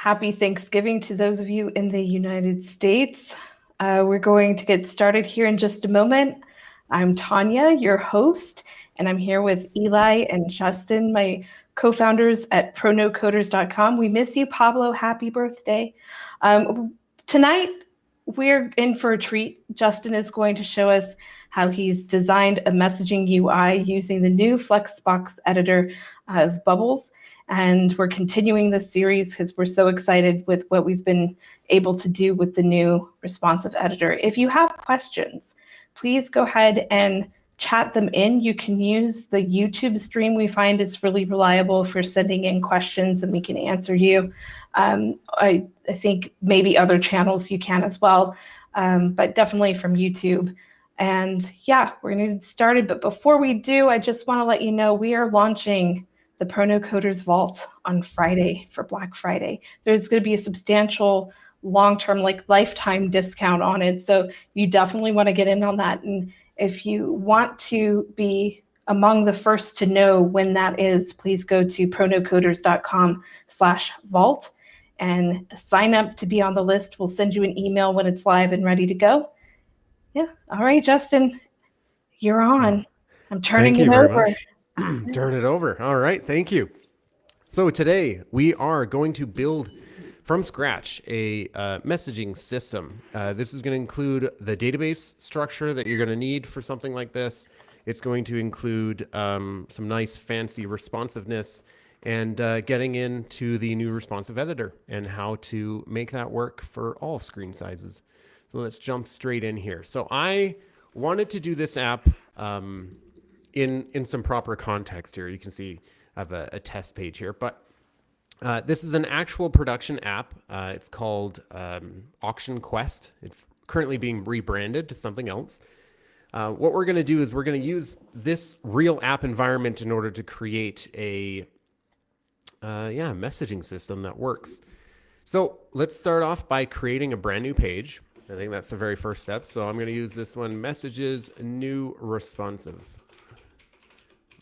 Happy Thanksgiving to those of you in the United States. We're going to get started here in just a moment. I'm Tanya, your host, and I'm here with Eli and Justin, my co-founders at pronocoders.com. We miss you, Pablo. Happy birthday. Tonight, we're in for a treat. Justin is going to show us how he's designed a messaging UI using the new Flexbox editor of Bubbles. And we're continuing this series because we're so excited with what we've been able to do with the new responsive editor. If you have questions, please go ahead and chat them in. You can use the YouTube stream. We find is really reliable for sending in questions and we can answer you. I think maybe other channels you can as well, but definitely from YouTube. And yeah, we're going to get started. But before we do, I just want to let you know we are launching the Prono Coders Vault on Friday for Black Friday. There's going to be a substantial long-term, like lifetime discount on it. So you definitely want to get in on that. And if you want to be among the first to know when that is, please go to pronocoders.com/vault and sign up to be on the list. We'll send you an email when it's live and ready to go. Yeah. All right, Justin, you're on. I'm turning it over. Much. Turn it over. All right. Thank you. So today we are going to build from scratch a messaging system. This is going to include the database structure that you're going to need for something like this. It's going to include some nice fancy responsiveness and getting into the new responsive editor and how to make that work for all screen sizes. So let's jump straight in here. So I wanted to do this app in some proper context here. You can see I have a test page here, but this is an actual production app. It's called Auction Quest. It's currently being rebranded to something else. What we're going to do is we're going to use this real app environment in order to create a messaging system that works. So let's start off by creating a brand new page. I think that's the very first step. So I'm going to use this one, messages, new responsive.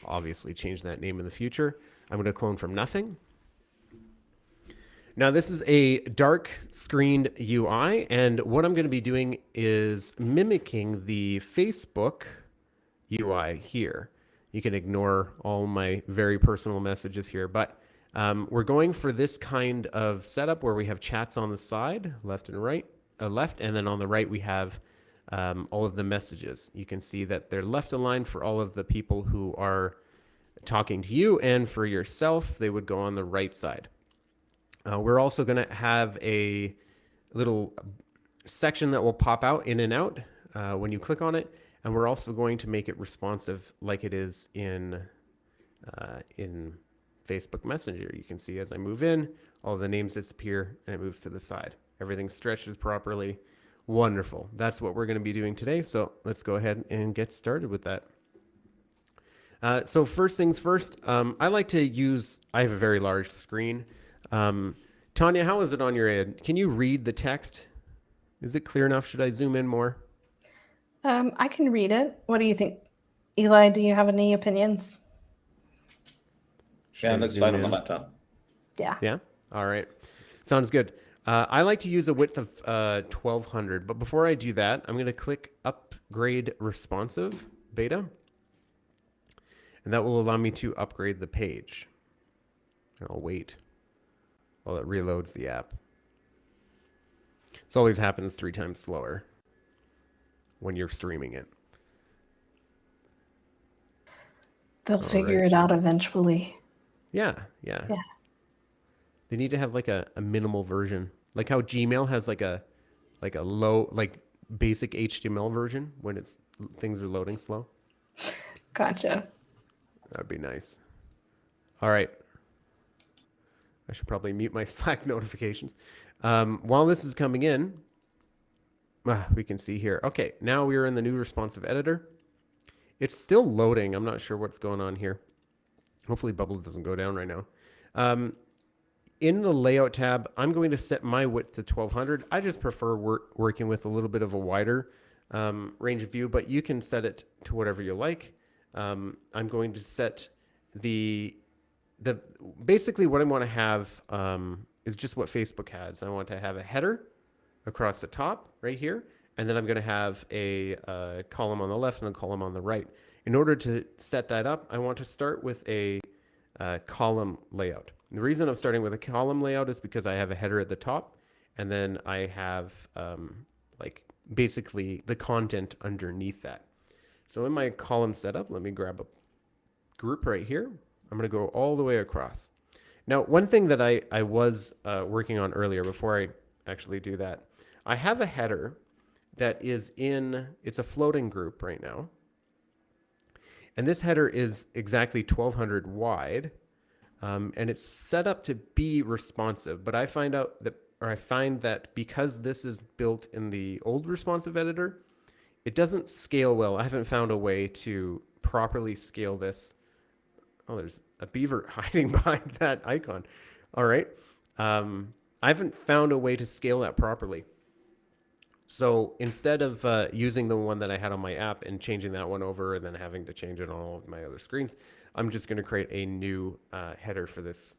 Obviously change that name in the future. I'm going to clone from nothing. Now this is a dark screened UI, and what I'm going to be doing is mimicking the Facebook UI here. You can ignore all my very personal messages here, but we're going for this kind of setup where we have chats on the side, left and right, left, and then on the right we have all of the messages. You can see that they're left aligned for all of the people who are talking to you, and for yourself, they would go on the right side. We're also going to have a little section that will pop out in and out when you click on it, and we're also going to make it responsive like it is in Facebook Messenger. You can see as I move in, all the names disappear and it moves to the side. Everything stretches properly. Wonderful. That's what we're going to be doing today. So let's go ahead and get started with that. So first things first, I have a very large screen. Tanya, how is it on your end? Can you read the text? Is it clear enough? Should I zoom in more? I can read it. What do you think? Eli, do you have any opinions? Yeah, that's fine on the laptop. Yeah. Yeah? All right. Sounds good. I like to use a width of 1200, but before I do that, I'm going to click Upgrade Responsive Beta, and that will allow me to upgrade the page. And I'll wait while it reloads the app. This always happens 3 times slower when you're streaming it. They'll figure it out eventually. Yeah. They need to have like a minimal version, like how Gmail has like a low, like basic HTML version when things are loading slow. Gotcha. That'd be nice. All right. I should probably mute my Slack notifications. While this is coming in, we can see here. Okay, now we're in the new responsive editor. It's still loading. I'm not sure what's going on here. Hopefully Bubble doesn't go down right now. In the layout tab, I'm going to set my width to 1200. I just prefer working with a little bit of a wider range of view, but you can set it to whatever you like. I'm going to set basically what I want to have is just what Facebook has. I want to have a header across the top right here, and then I'm going to have a column on the left and a column on the right. In order to set that up, I want to start with a column layout. And the reason I'm starting with a column layout is because I have a header at the top, and then I have like basically the content underneath that. So in my column setup, let me grab a group right here. I'm going to go all the way across. Now, one thing that I was working on earlier before I actually do that, I have a header that is it's a floating group right now. And this header is exactly 1200 wide. And it's set up to be responsive, but I find that because this is built in the old responsive editor, it doesn't scale well. I haven't found a way to properly scale this. Oh, there's a beaver hiding behind that icon. All right. I haven't found a way to scale that properly. So instead of using the one that I had on my app and changing that one over and then having to change it on all of my other screens, I'm just going to create a new header for this.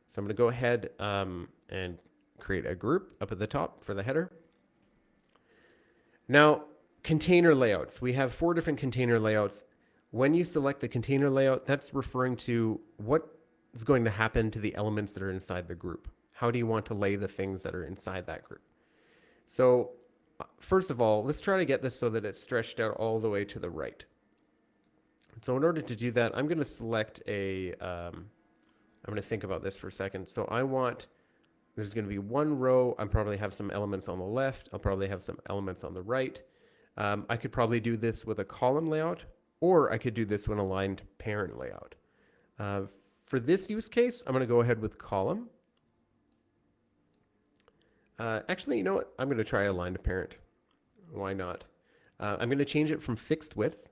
So I'm going to go ahead and create a group up at the top for the header. Now, container layouts. We have 4 different container layouts. When you select the container layout, that's referring to what is going to happen to the elements that are inside the group. How do you want to lay the things that are inside that group? So first of all, let's try to get this so that it's stretched out all the way to the right. So in order to do that, I'm going to select I'm going to think about this for a second. So there's going to be one row. I'll probably have some elements on the left. I'll probably have some elements on the right. I could probably do this with a column layout, or I could do this with an aligned parent layout. For this use case, I'm going to go ahead with column. Actually, you know what? I'm going to try aligned parent. Why not? I'm going to change it from fixed width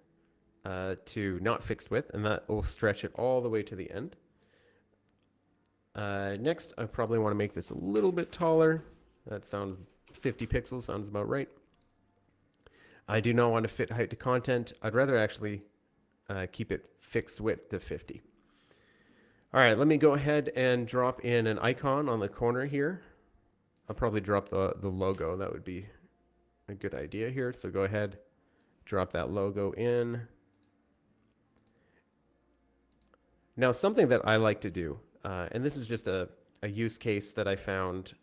to not fixed width, and that will stretch it all the way to the end. Next, I probably want to make this a little bit taller. That sounds 50 pixels, sounds about right. I do not want to fit height to content. I'd rather actually keep it fixed width to 50. All right, let me go ahead and drop in an icon on the corner here. I'll probably drop the logo. That would be a good idea here. So go ahead, drop that logo in. Now, something that I like to do, and this is just a use case that I found,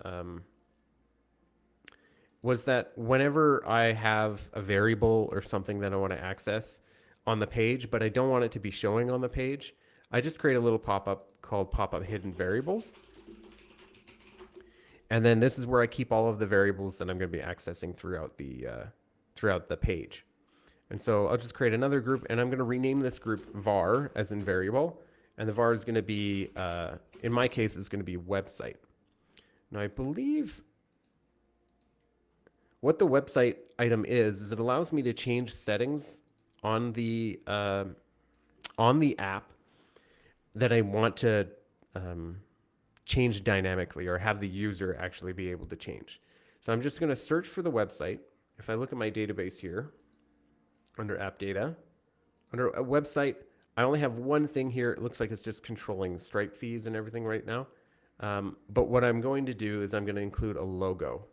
was that whenever I have a variable or something that I want to access on the page, but I don't want it to be showing on the page, I just create a little pop-up called Popup Hidden Variables. And then this is where I keep all of the variables that I'm going to be accessing throughout the page. And so I'll just create another group, and I'm going to rename this group var, as in variable. And the var is going to be, in my case, it's going to be website. Now, I believe what the website item is it allows me to change settings on the app that I want to change dynamically, or have the user actually be able to change. So I'm just going to search for the website. If I look at my database here, under app data, under a website, I only have one thing here. It looks like it's just controlling Stripe fees and everything right now. But what I'm going to do is I'm going to include a logo.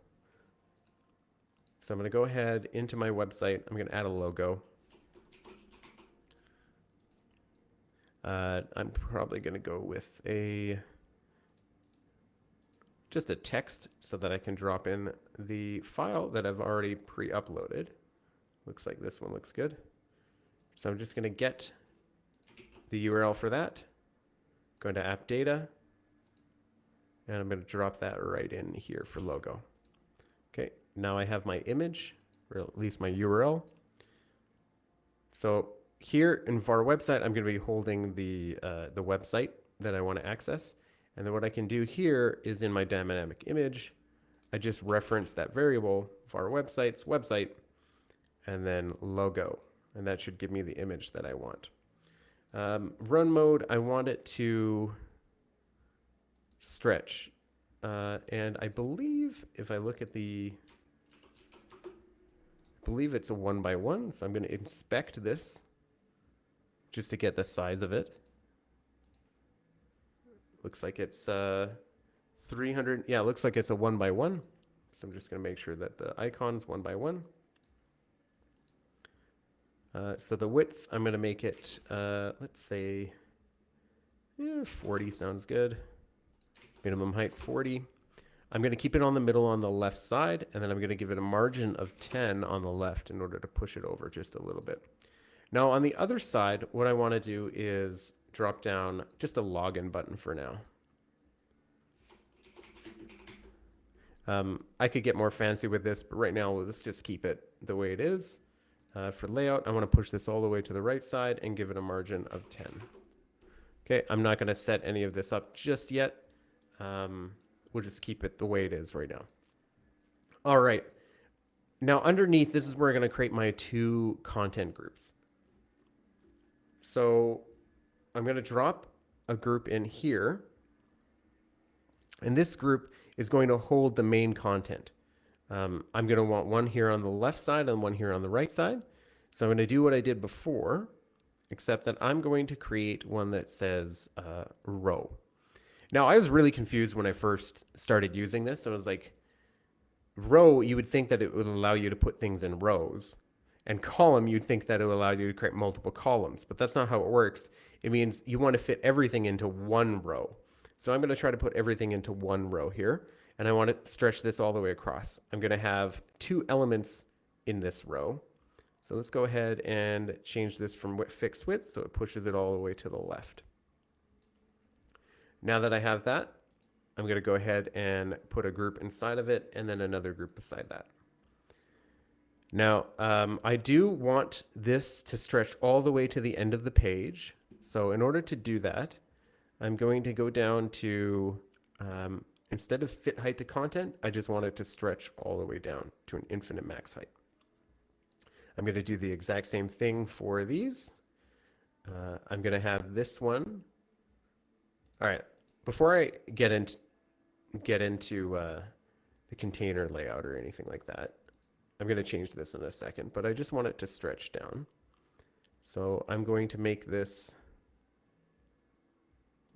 So I'm going to go ahead into my website. I'm going to add a logo. I'm probably going to go with just a text so that I can drop in the file that I've already pre-uploaded. Looks like this one looks good. So I'm just going to get the URL for that. Go into app data, and I'm going to drop that right in here for logo. Okay, now I have my image, or at least my URL. So here in var website, I'm going to be holding the website that I want to access. And then what I can do here is in my dynamic image, I just reference that variable var website's website, and then logo. And that should give me the image that I want. Run mode, I want it to stretch. And I believe if I look at I believe it's a 1x1. So I'm going to inspect this just to get the size of it. Looks like it's 300. Yeah, it looks like it's a 1 by 1. So I'm just going to make sure that the icon's 1 by 1. So the width, I'm going to make it, let's say, 40 sounds good. Minimum height 40. I'm going to keep it on the middle on the left side, and then I'm going to give it a margin of 10 on the left in order to push it over just a little bit. Now on the other side, what I want to do is drop down just a login button for now. I could get more fancy with this, but right now let's just keep it the way it is. For layout, I want to push this all the way to the right side and give it a margin of 10. Okay, I'm not going to set any of this up just yet. We'll just keep it the way it is right now. All right. Now underneath, this is where I'm going to create my 2 content groups. So I'm going to drop a group in here. And this group is going to hold the main content. I'm going to want one here on the left side and one here on the right side. So I'm going to do what I did before, except that I'm going to create one that says row. Now, I was really confused when I first started using this. I was like, row, you would think that it would allow you to put things in rows. And column, you'd think that it would allow you to create multiple columns. But that's not how it works. It means you want to fit everything into one row. So I'm going to try to put everything into one row here. And I want to stretch this all the way across. I'm going to have 2 elements in this row. So let's go ahead and change this from fixed width so it pushes it all the way to the left. Now that I have that, I'm going to go ahead and put a group inside of it and then another group beside that. Now, I do want this to stretch all the way to the end of the page. So in order to do that, I'm going to go down to, instead of fit height to content, I just want it to stretch all the way down to an infinite max height. I'm going to do the exact same thing for these. I'm going to have this one. All right, before I get into the container layout or anything like that, I'm going to change this in a second, but I just want it to stretch down. So I'm going to make this,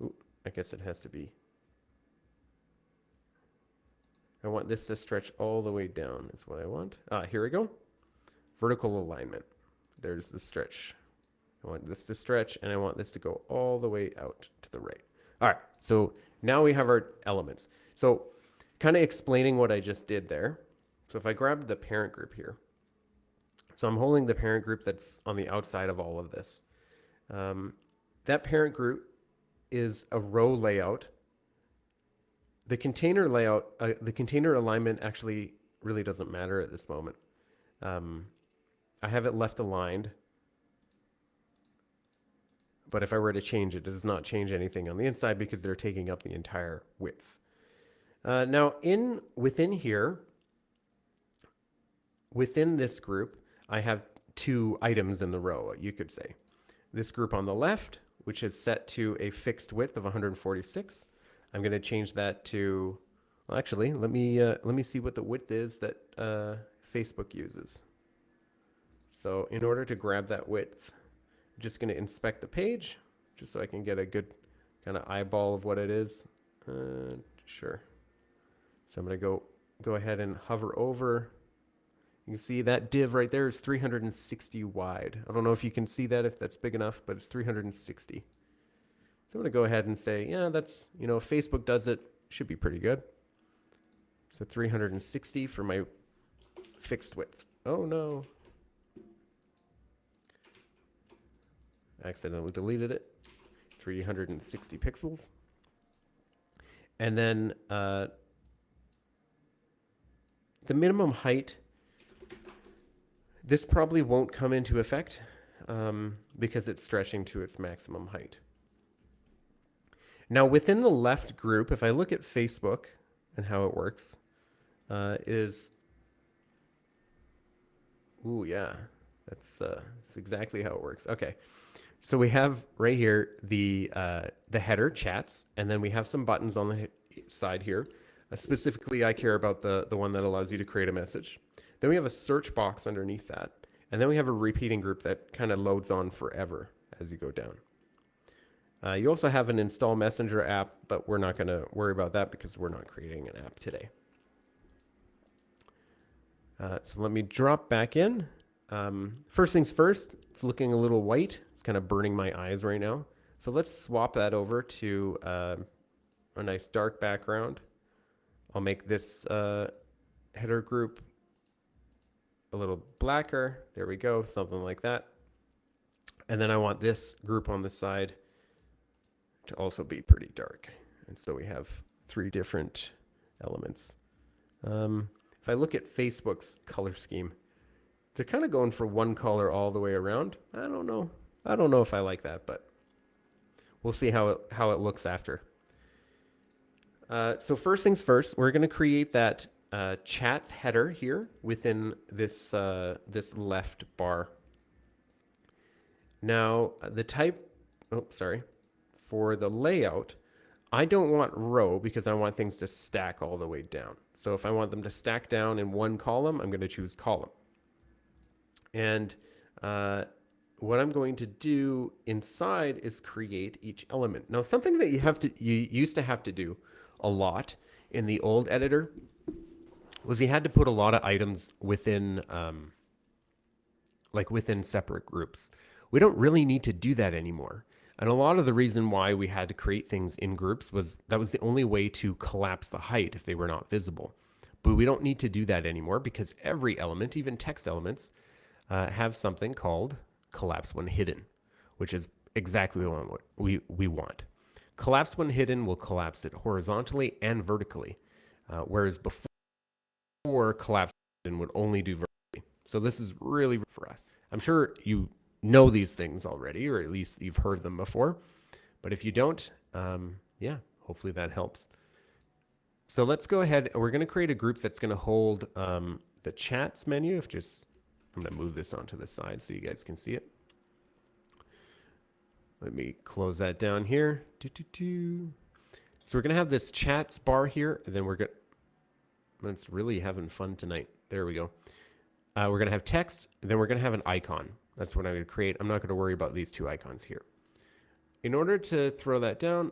ooh, I guess it has to be, I want this to stretch all the way down is what I want. Here we go. Vertical alignment. There's the stretch. I want this to stretch and I want this to go all the way out to the right. All right, so now we have our elements. So kind of explaining what I just did there. So if I grab the parent group here, so I'm holding the parent group that's on the outside of all of this. That parent group is a row layout. The container layout, the container alignment actually really doesn't matter at this moment. I have it left aligned. But if I were to change it, it does not change anything on the inside because they're taking up the entire width. Now, within here, within this group, I have 2 items in the row, you could say. This group on the left, which is set to a fixed width of 146. I'm going to change that to, well, actually, let me see what the width is that Facebook uses. So in order to grab that width, I'm just going to inspect the page just so I can get a good kind of eyeball of what it is. Sure. So I'm going to go ahead and hover over. You can see that div right there is 360 wide. I don't know if you can see that, if that's big enough, but it's 360. So I'm going to go ahead and say, yeah, that's, if Facebook does it, should be pretty good. So 360 for my fixed width. Oh no. Accidentally deleted it. 360 pixels. And then the minimum height, this probably won't come into effect because it's stretching to its maximum height. Now within the left group, if I look at Facebook and how it works, ooh, yeah, that's exactly how it works. Okay. So we have right here the header chats, and then we have some buttons on the side here. Specifically, I care about the one that allows you to create a message. Then we have a search box underneath that, and then we have a repeating group that kind of loads on forever as you go down. You also have an install messenger app, but we're not going to worry about that because we're not creating an app today. So let me drop back in. First things first, it's looking a little white. It's kind of burning my eyes right now. So let's swap that over to a nice dark background. I'll make this header group a little blacker. There we go, something like that. And then I want this group on the side to also be pretty dark. And so we have 3 different elements. If I look at Facebook's color scheme, they're kind of going for one color all the way around. I don't know. I don't know if I like that, but we'll see how it looks after. So first things first, we're going to create that chats header here within this this left bar. Now the type, for the layout, I don't want row because I want things to stack all the way down. So if I want them to stack down in one column, I'm going to choose column. And what I'm going to do inside is create each element. Now, something that you used to have to do a lot in the old editor was you had to put a lot of items within within separate groups. We don't really need to do that anymore. And a lot of the reason why we had to create things in groups was that was the only way to collapse the height if they were not visible. But we don't need to do that anymore because every element, even text elements, have something called collapse when hidden, which is exactly what we want. Collapse when hidden will collapse it horizontally and vertically, whereas before collapse when hidden would only do vertically. So this is really for us. I'm sure you know these things already, or at least you've heard them before. But if you don't, yeah, hopefully that helps. So let's go ahead. We're going to create a group that's going to hold the chats menu. I'm going to move this onto the side so you guys can see it. Let me close that down here. So we're going to have this chats bar here, and then we're going to, it's really having fun tonight. There we go. We're going to have text, and then we're going to have an icon. That's what I'm going to create. I'm not going to worry about these 2 icons here. In order to throw that down,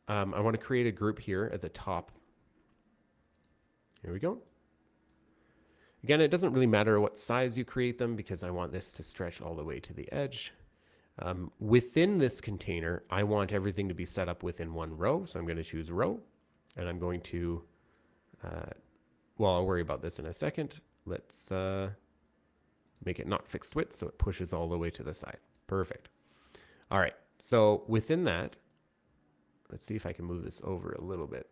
I want to create a group here at the top. Here we go. Again, it doesn't really matter what size you create them because I want this to stretch all the way to the edge. Within this container, I want everything to be set up within one row. So I'm going to choose row, and I'm going to, I'll worry about this in a second. Let's make it not fixed width so it pushes all the way to the side. Perfect. All right. So within that, let's see if I can move this over a little bit.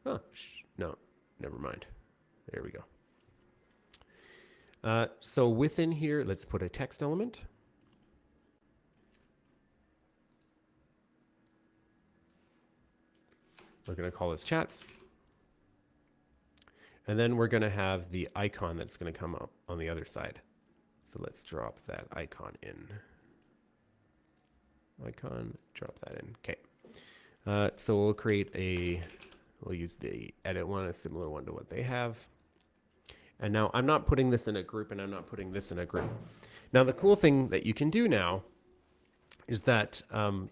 Oh, no. Never mind. There we go. So within here, let's put a text element. We're going to call this chats. And then we're going to have the icon that's going to come up on the other side. So let's drop that icon in. Icon, drop that in. Okay. So we'll use the edit one, a similar one to what they have. And now I'm not putting this in a group and I'm not putting this in a group. Now the cool thing that you can do now is that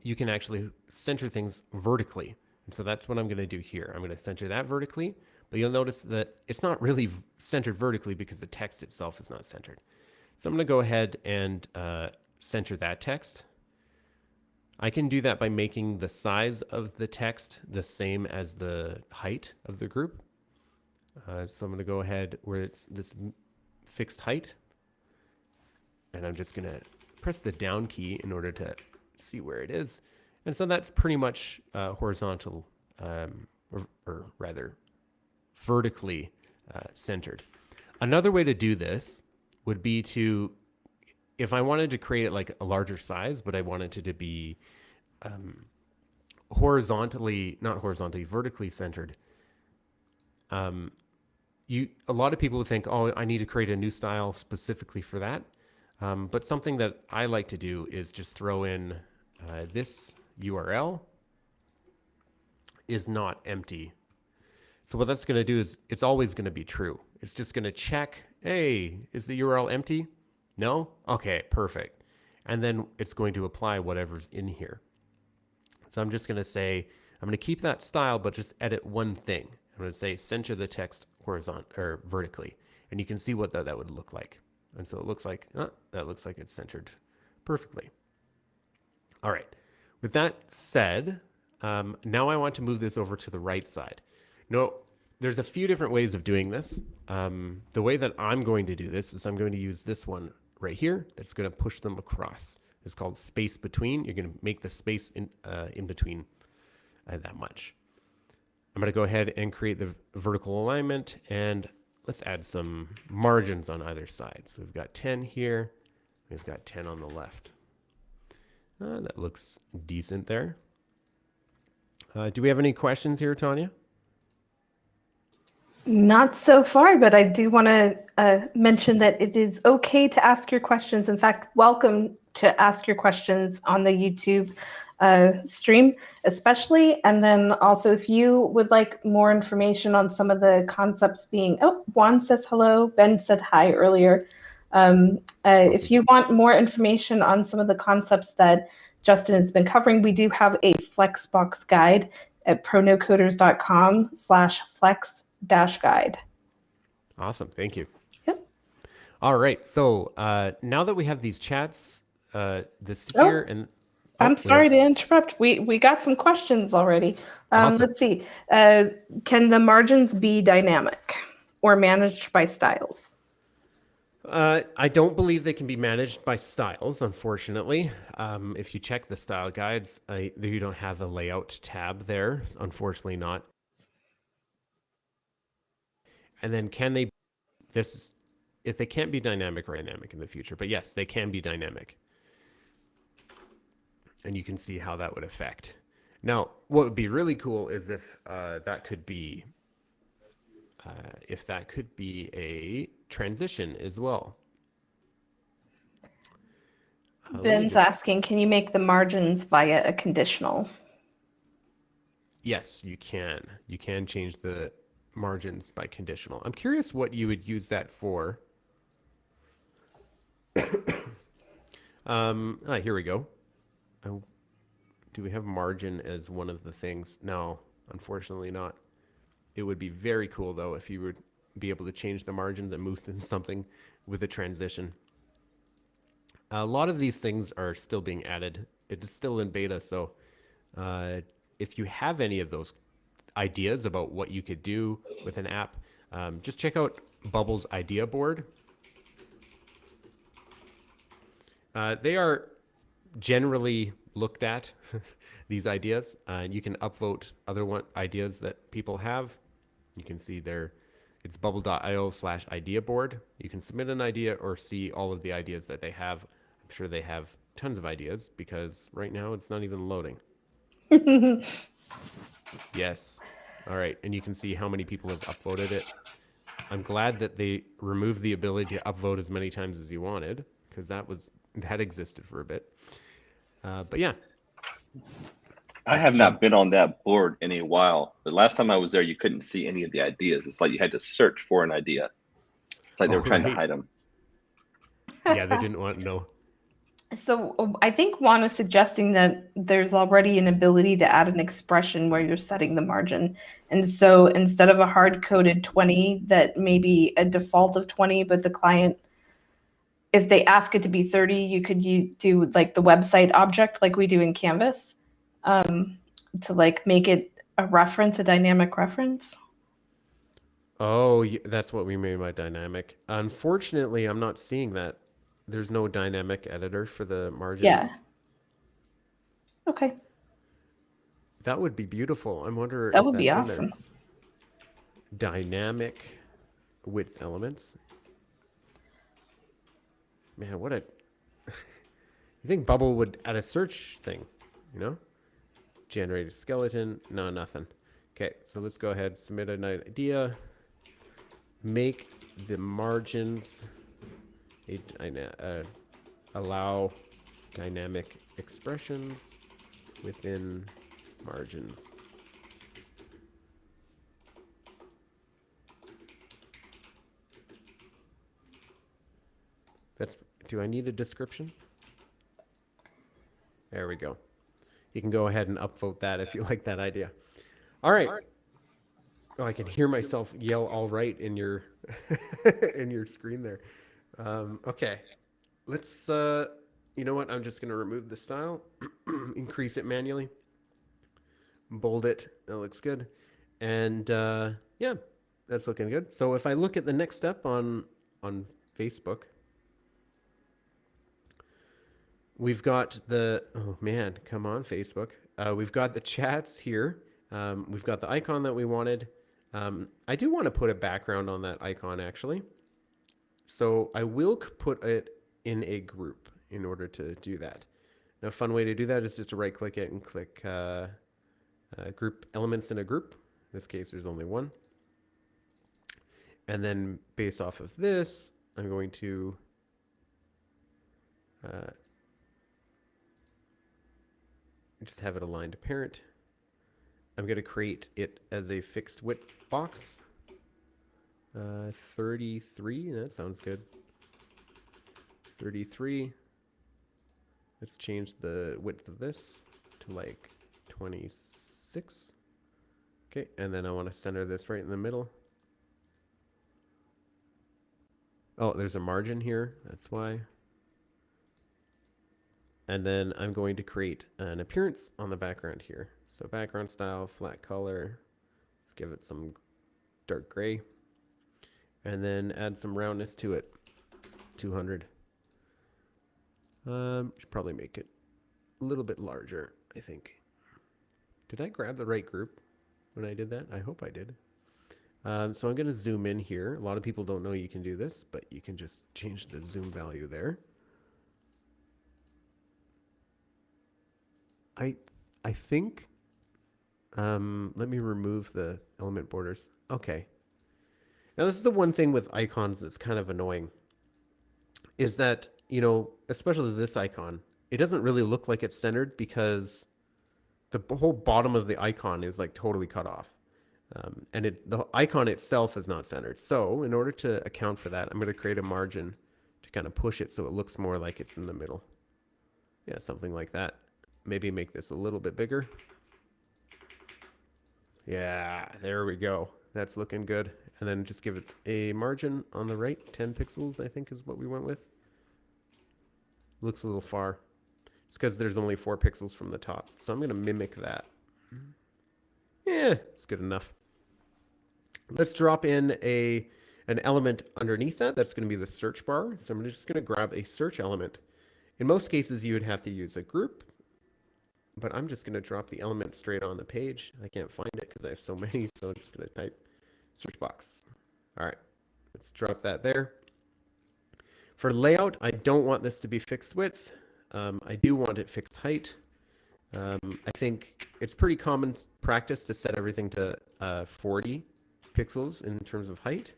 you can actually center things vertically. And so that's what I'm going to do here. I'm going to center that vertically, but you'll notice that it's not really centered vertically because the text itself is not centered. So I'm going to go ahead and center that text. I can do that by making the size of the text the same as the height of the group. So I'm going to go ahead where it's this fixed height. And I'm just going to press the down key in order to see where it is. And so that's pretty much horizontal, or rather vertically centered. Another way to do this would be to, if I wanted to create it like a larger size, but I wanted it to be vertically centered. A lot of people would think, oh, I need to create a new style specifically for that. But something that I like to do is just throw in this URL is not empty. So what that's going to do is it's always going to be true. It's just going to check, hey, is the URL empty? No? Okay, perfect. and then it's going to apply whatever's in here. So I'm just going to say, I'm going to keep that style, but just edit one thing. I'm going to say center the text horizontal or vertically, and you can see what that would look like. And so it looks like, that looks like it's centered perfectly. All right. With that said, now I want to move this over to the right side. No, there's a few different ways of doing this. The way that I'm going to do this is I'm going to use this one right here that's going to push them across. It's called space between. You're going to make the space in between that much. I'm going to go ahead and create the vertical alignment, and let's add some margins on either side. So we've got 10 here. We've got 10 on the left. That looks decent there. Do we have any questions here, Tanya? Not so far, but I do want to mention that it is okay to ask your questions. In fact, welcome to ask your questions on the YouTube stream, especially. And then also, if you would like more information on some of the concepts Juan says hello, Ben said hi earlier. Awesome. If you want more information on some of the concepts that Justin has been covering, we do have a Flexbox guide at pronocoders.com/flex-guide. Awesome. Thank you. Yep. All right. So now that we have these chats, here and I'm sorry to interrupt. We got some questions already. Awesome. Let's see. Can the margins be dynamic or managed by styles? I don't believe they can be managed by styles, unfortunately. If you check the style guides, you don't have a layout tab there. Unfortunately not. And then if they can't be dynamic or dynamic in the future, but yes, they can be dynamic. And you can see how that would affect. Now, what would be really cool is if that could be a transition as well. Ben's asking, can you make the margins via a conditional? Yes, you can. You can change the margins by conditional. I'm curious what you would use that for. Here we go. Do we have margin as one of the things? No, unfortunately not. It would be very cool, though, if you would be able to change the margins and move to something with a transition. A lot of these things are still being added. It is still in beta, so if you have any of those ideas about what you could do with an app, just check out Bubble's idea board. They are generally looked at, these ideas. You can upvote other ideas that people have. You can see there, it's bubble.io/idea board. You can submit an idea or see all of the ideas that they have. I'm sure they have tons of ideas because right now it's not even loading. Yes. All right. And you can see how many people have upvoted it. I'm glad that they removed the ability to upvote as many times as you wanted, because that existed for a bit. But yeah. I have not been on that board in a while. The last time I was there, you couldn't see any of the ideas. It's like you had to search for an idea. It's like they were trying to hide them. Yeah, they didn't want to know. So I think Juan is suggesting that there's already an ability to add an expression where you're setting the margin. And so instead of a hard-coded 20, that may be a default of 20, but the client, if they ask it to be 30, you could do like the website object like we do in Canvas to like make it a reference, a dynamic reference. Oh, that's what we mean by dynamic. Unfortunately, I'm not seeing that. There's no dynamic editor for the margins. Yeah. Okay. That would be beautiful. I wonder that if would that's be awesome. in there. Dynamic width elements. Man, what a... You think Bubble would add a search thing, you know? Generate a skeleton. No, nothing. Okay, so let's go ahead, submit an idea. Make the margins... allow dynamic expressions within margins. Do I need a description? There we go. You can go ahead and upvote that if you like that idea. All right. Oh, I can hear myself yell "all right" in your in your screen there. Okay, let's. You know what? I'm just gonna remove the style, increase it manually, bold it. That looks good, and yeah, that's looking good. So if I look at the next step on Facebook, we've got the, oh man, come on Facebook. We've got the chats here. We've got the icon that we wanted. I do want to put a background on that icon actually. So I will put it in a group in order to do that. Now, a fun way to do that is just to right click it and click group elements in a group. In this case, there's only one. And then based off of this, I'm going to just have it aligned to parent. I'm going to create it as a fixed width box. 33, that sounds good. 33. Let's change the width of this to like 26. Okay, and then I want to center this right in the middle. Oh, there's a margin here, that's why. And then I'm going to create an appearance on the background here. So background style, flat color. Let's give it some dark gray. And then add some roundness to it. 200. Should probably make it a little bit larger, I think. Did I grab the right group when I did that? I hope I did. So I'm going to zoom in here. A lot of people don't know you can do this, but you can just change the zoom value there. I think, let me remove the element borders. Okay. Now this is the one thing with icons that's kind of annoying, is that, you know, especially this icon, it doesn't really look like it's centered because the whole bottom of the icon is like totally cut off. And the icon itself is not centered. So in order to account for that, I'm going to create a margin to kind of push it so it looks more like it's in the middle. Yeah, something like that. Maybe make this a little bit bigger. Yeah, there we go. That's looking good. And then just give it a margin on the right. 10 pixels, I think, is what we went with. Looks a little far. It's because there's only 4 pixels from the top. So I'm going to mimic that. Yeah, it's good enough. Let's drop in an element underneath that. That's going to be the search bar. So I'm just going to grab a search element. In most cases, you would have to use a group. But I'm just going to drop the element straight on the page. I can't find it because I have so many. So I'm just going to type search box. All right, let's drop that there. For layout, I don't want this to be fixed width. I do want it fixed height. I think it's pretty common practice to set everything to 40 pixels in terms of height.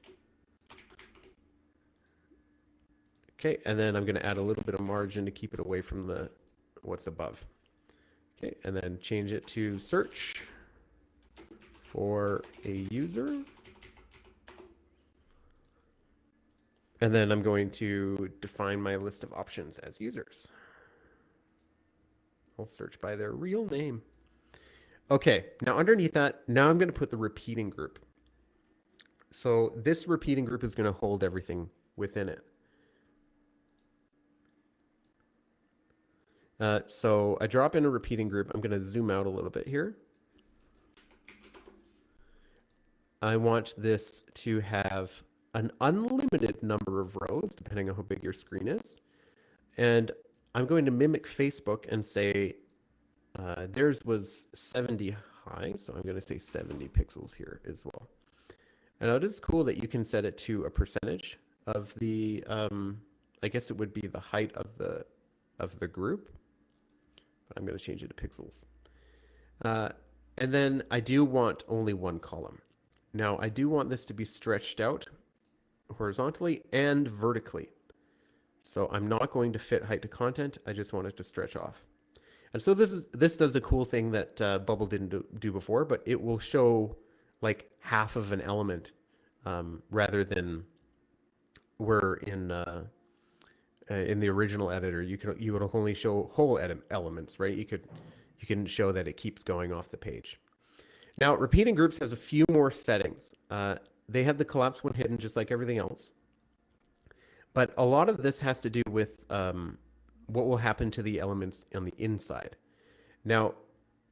Okay, and then I'm going to add a little bit of margin to keep it away from what's above. Okay, and then change it to search for a user. And then I'm going to define my list of options as users. I'll search by their real name. Okay, now underneath that, now I'm going to put the repeating group. So this repeating group is going to hold everything within it. So I drop in a repeating group. I'm going to zoom out a little bit here. I want this to have an unlimited number of rows, depending on how big your screen is. And I'm going to mimic Facebook and say theirs was 70 high, so I'm going to say 70 pixels here as well. And now it is cool that you can set it to a percentage of the, I guess it would be the height of the group. But I'm going to change it to pixels. And then I do want only one column. Now I do want this to be stretched out horizontally and vertically. So I'm not going to fit height to content. I just want it to stretch off. And so this does a cool thing that Bubble didn't do before, but it will show like half of an element rather than we're in in the original editor, you would only show whole elements, right? You can show that it keeps going off the page. Now, repeating groups has a few more settings. They have the collapse when hidden, just like everything else. But a lot of this has to do with what will happen to the elements on the inside. Now,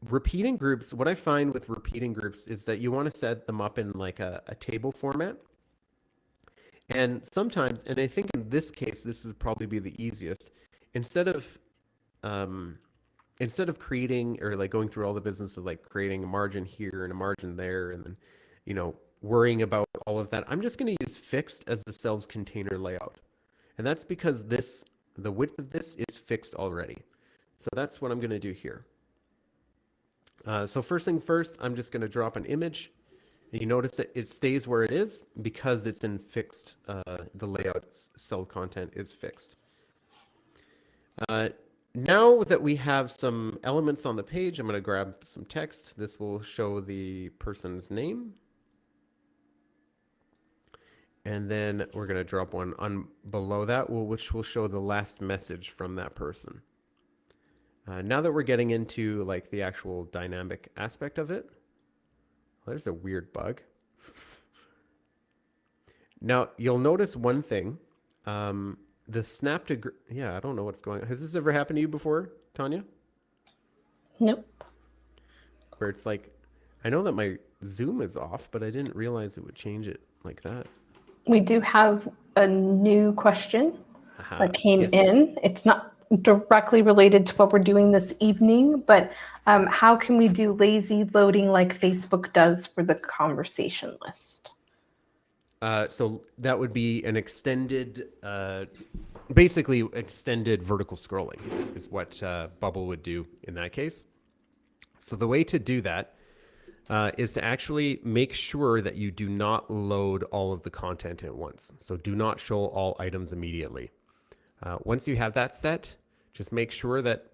repeating groups, what I find with repeating groups is that you want to set them up in like a table format. And sometimes, and I think in this case, this would probably be the easiest, instead of creating or like going through all the business of like creating a margin here and a margin there, and then, you know, worrying about all of that, I'm just going to use fixed as the cell's container layout. And that's because the width of this is fixed already. So that's what I'm going to do here. So first thing first, I'm just going to drop an image. And you notice that it stays where it is because it's in fixed, the layout cell content is fixed. Now that we have some elements on the page, I'm going to grab some text. This will show the person's name. And then we're going to drop one on below that, which will show the last message from that person. Now that we're getting into like the actual dynamic aspect of it, there's a weird bug. Now you'll notice one thing, the snap to, yeah, I don't know what's going on. Has this ever happened to you before, Tanya? Nope. Where it's like, I know that my zoom is off, but I didn't realize it would change it like that. We do have a new question that came in. It's not directly related to what we're doing this evening, but how can we do lazy loading like Facebook does for the conversation list? So that would be an extended, basically extended vertical scrolling is what Bubble would do in that case. So the way to do that is to actually make sure that you do not load all of the content at once. So do not show all items immediately. Once you have that set, just make sure that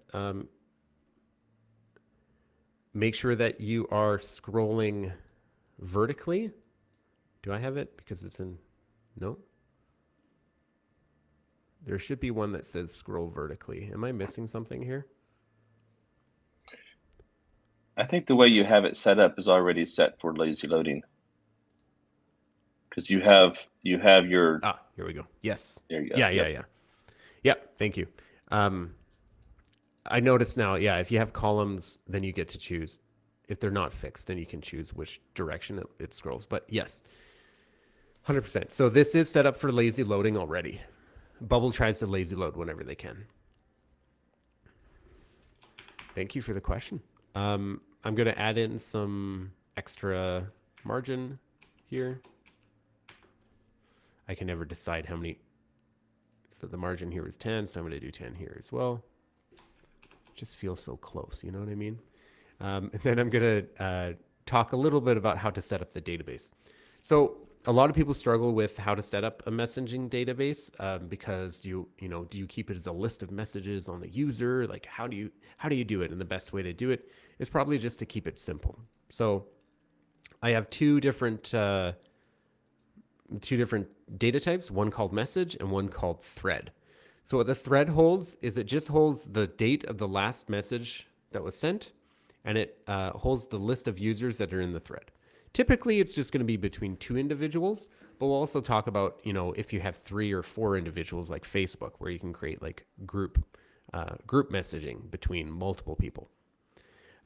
you are scrolling vertically. Do I have it? Because it's in, no. There should be one that says scroll vertically. Am I missing something here? I think the way you have it set up is already set for lazy loading. Because you have your. Ah, here we go. Yes. There you go. Yeah. Yep. Thank you. I notice now, yeah, if you have columns, then you get to choose. If they're not fixed, then you can choose which direction it scrolls. But yes, 100%. So this is set up for lazy loading already. Bubble tries to lazy load whenever they can. Thank you for the question. I'm going to add in some extra margin here. I can never decide how many. So the margin here is 10, so I'm going to do 10 here as well. Just feels so close, you know what I mean? And then I'm going to talk a little bit about how to set up the database. So a lot of people struggle with how to set up a messaging database because do you keep it as a list of messages on the user? Like how do you do it? And the best way to do it is probably just to keep it simple. So I have two different data types, one called message and one called thread. So what the thread holds is it just holds the date of the last message that was sent, and it holds the list of users that are in the thread. Typically, it's just going to be between two individuals, but we'll also talk about, if you have 3 or 4 individuals like Facebook, where you can create like group messaging between multiple people.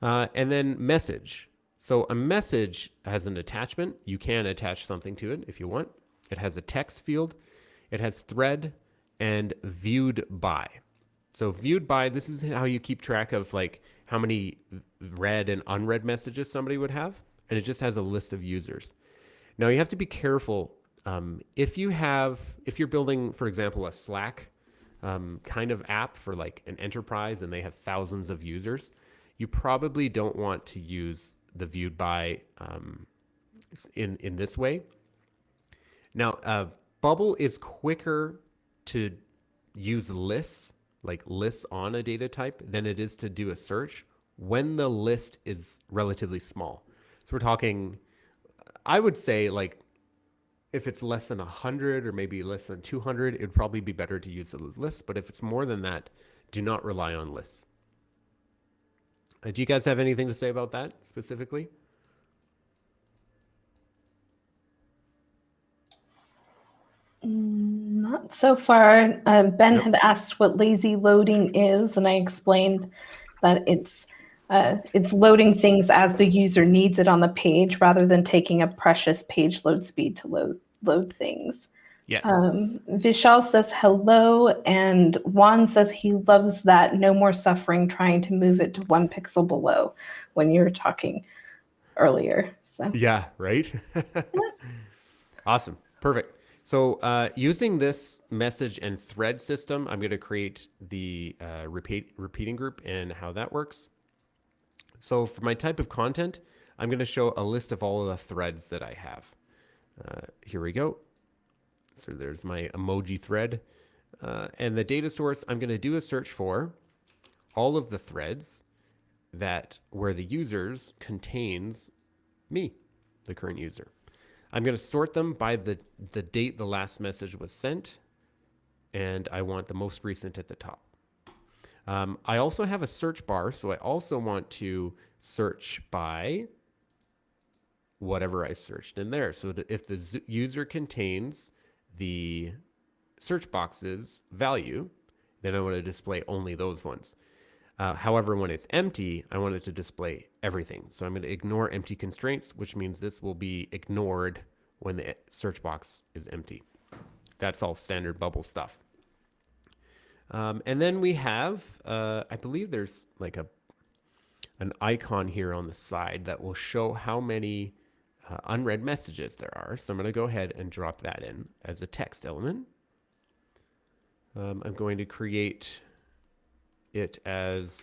And then message. So a message has an attachment. You can attach something to it if you want. It has a text field. It has thread and viewed by. So viewed by, this is how you keep track of like how many read and unread messages somebody would have. And it just has a list of users. Now you have to be careful. If you're building, for example, a Slack kind of app for like an enterprise and they have thousands of users, you probably don't want to use the viewed by in this way. Now, Bubble is quicker to use lists, like lists on a data type, than it is to do a search when the list is relatively small. So we're talking, I would say like If it's less than 100 or maybe less than 200, it would probably be better to use a list. But if it's more than that, do not rely on lists. Do you guys have anything to say about that specifically? Not so far. Ben Nope. had asked what lazy loading is, and I explained that it's loading things as the user needs it on the page rather than taking a precious page load speed to load things. Yes. Vishal says hello, and Juan says he loves that no more suffering trying to move it to 1 pixel below when you were talking earlier. So Yeah, right? Awesome. Perfect. So using this message and thread system, I'm going to create the repeating group and how that works. So for my type of content, I'm going to show a list of all of the threads that I have. Here we go. So there's my emoji thread. And the data source, I'm going to do a search for all of the threads where the users contains me, the current user. I'm going to sort them by the date the last message was sent, and I want the most recent at the top. I also have a search bar, so I also want to search by whatever I searched in there. So that if the user contains the search box's value, then I want to display only those ones. However, when it's empty, I want it to display everything. So I'm going to ignore empty constraints, which means this will be ignored when the search box is empty. That's all standard Bubble stuff. And then we have, I believe there's like an icon here on the side that will show how many unread messages there are. So I'm going to go ahead and drop that in as a text element. I'm going to create it as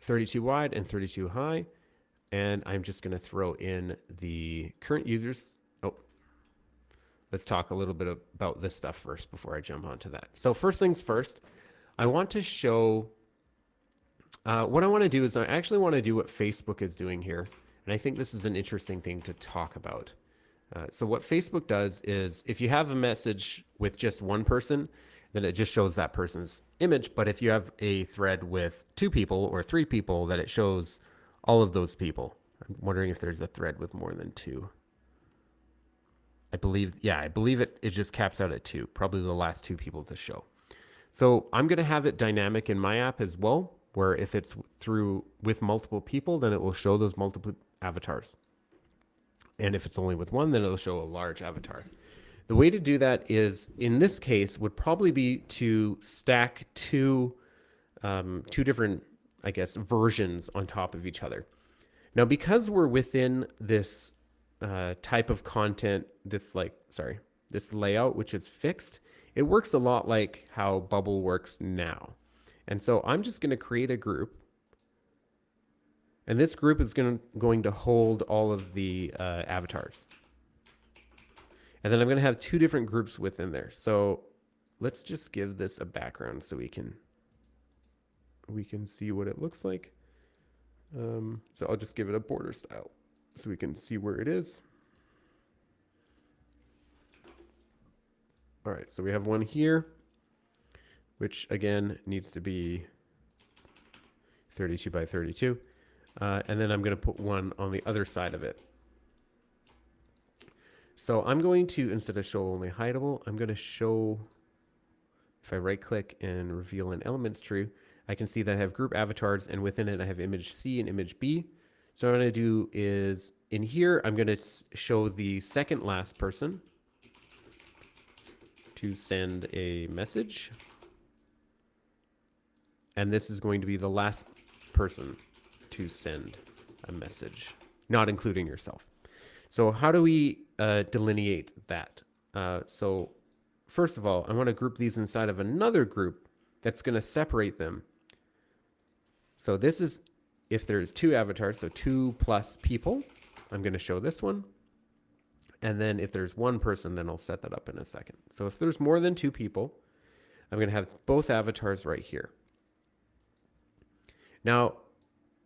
32 wide and 32 high. And I'm just going to throw in the current users. Oh, let's talk a little bit about this stuff first before I jump onto that. So first things first, I want to show, what I want to do is I actually want to do what Facebook is doing here. And I think this is an interesting thing to talk about. So what Facebook does is if you have a message with just one person, then it just shows that person's image. But if you have a thread with 2 people or 3 people, then it shows all of those people. I'm wondering if there's a thread with more than 2. I believe it just caps out at 2, probably the last 2 people to show. So I'm going to have it dynamic in my app as well, where if it's with multiple people, then it will show those multiple avatars. And if it's only with one, then it'll show a large avatar. The way to do that is, in this case, would probably be to stack two different, I guess, versions on top of each other. Now, because we're within this type of content, this layout, which is fixed, it works a lot like how Bubble works now. And so I'm just going to create a group. And this group is going to hold all of the avatars. And then I'm going to have 2 different groups within there. So let's just give this a background so we can see what it looks like. So I'll just give it a border style so we can see where it is. All right, so we have one here, which again needs to be 32 by 32. And then I'm going to put one on the other side of it. So I'm going to, instead of show only hideable, I'm going to show, if I right click and reveal an elements tree, I can see that I have group avatars, and within it I have image C and image B. So what I'm going to do is, in here, I'm going to show the second last person to send a message. And this is going to be the last person to send a message, not including yourself. So how do we delineate that? So first of all, I want to group these inside of another group that's going to separate them. So this is if there's 2 avatars, so 2 plus people, I'm going to show this one. And then if there's 1 person, then I'll set that up in a second. So if there's more than 2 people, I'm going to have both avatars right here. Now,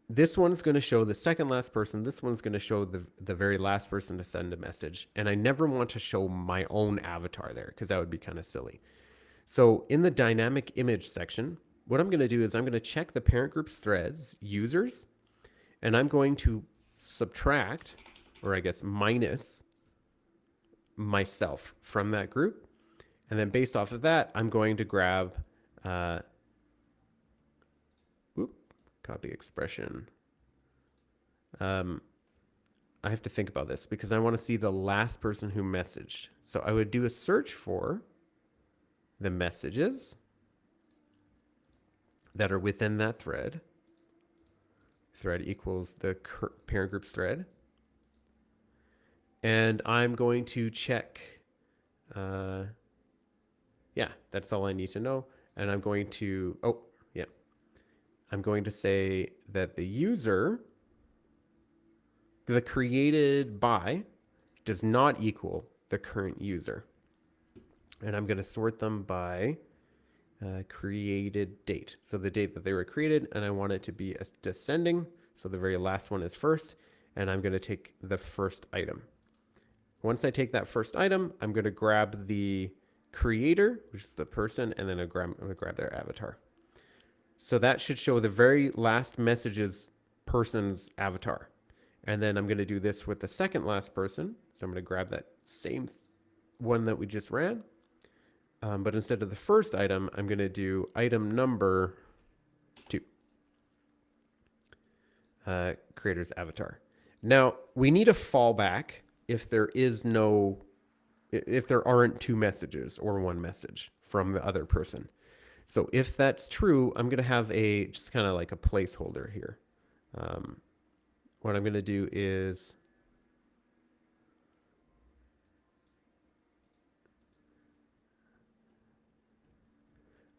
this one's going to show the second last person. This one's going to show the very last person to send a message. And I never want to show my own avatar there because that would be kind of silly. So in the dynamic image section, what I'm going to do is I'm going to check the parent group's threads, users, and I'm going to subtract, or I guess minus, myself from that group. And then based off of that, I'm going to grab, copy expression. I have to think about this because I want to see the last person who messaged. So I would do a search for the messages that are within that thread. Thread equals the parent group's thread. And I'm going to check, yeah, that's all I need to know. And I'm going to, I'm going to say that the user, the created by, does not equal the current user. And I'm going to sort them by created date. So the date that they were created, and I want it to be descending. So the very last one is first, and I'm going to take the first item. Once I take that first item, I'm going to grab the creator, which is the person, and then I'm going to grab their avatar. So that should show the very last message's person's avatar. And then I'm going to do this with the second last person. So I'm going to grab that same one that we just ran. But instead of the first item, I'm going to do item number 2. Creator's avatar. Now, we need a fallback if there aren't 2 messages or 1 message from the other person. So if that's true, I'm going to have just kind of like a placeholder here. What I'm going to do is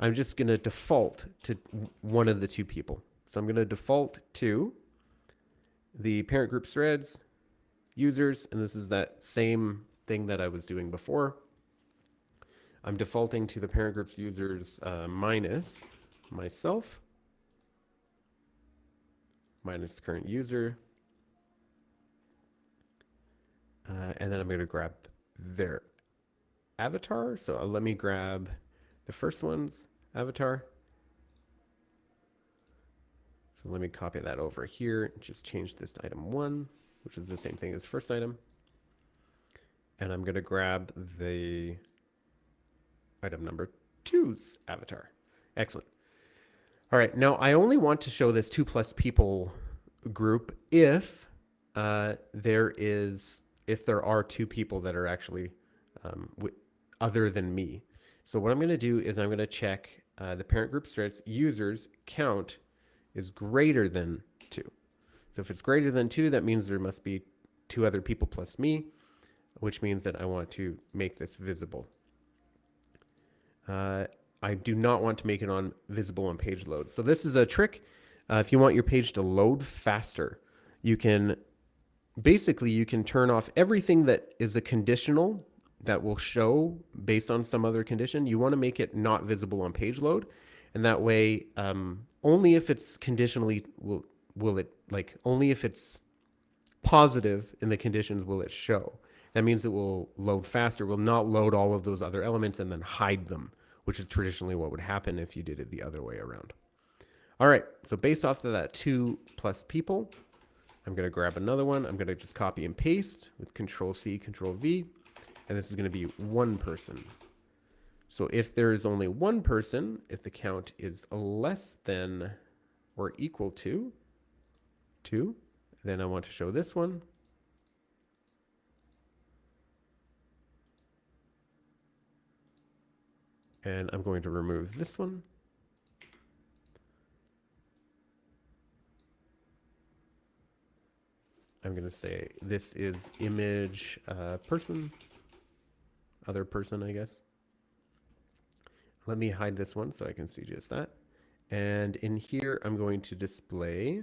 I'm just going to default to one of the 2 people. So I'm going to default to the parent group threads, users, and this is that same thing that I was doing before. I'm defaulting to the parent group's users minus myself, minus current user, and then I'm going to grab their avatar. So let me grab the first one's avatar. So let me copy that over here. Just change this to item 1, which is the same thing as first item. And I'm going to grab the item number 2's avatar. Excellent. All right. Now I only want to show this 2+ people group if there are 2 people that are actually other than me. So what I'm going to do is I'm going to check the parent group threads users count is greater than 2. So if it's greater than 2, that means there must be 2 other people plus me, which means that I want to make this visible. I do not want to make it visible on page load. So this is a trick. If you want your page to load faster, you can turn off everything that is a conditional that will show based on some other condition. You want to make it not visible on page load. And that way, only if it's conditionally only if it's positive in the conditions will it show. That means it will load faster, will not load all of those other elements and then hide them, which is traditionally what would happen if you did it the other way around. All right, so based off of that 2+ people, I'm going to grab another one. I'm going to just copy and paste with Control-C, Control-V, and this is going to be 1 person. So if there is only 1 person, if the count is less than or equal to 2, then I want to show this one. And I'm going to remove this one. I'm going to say this is image person, other person, I guess. Let me hide this one so I can see just that. And in here, I'm going to display,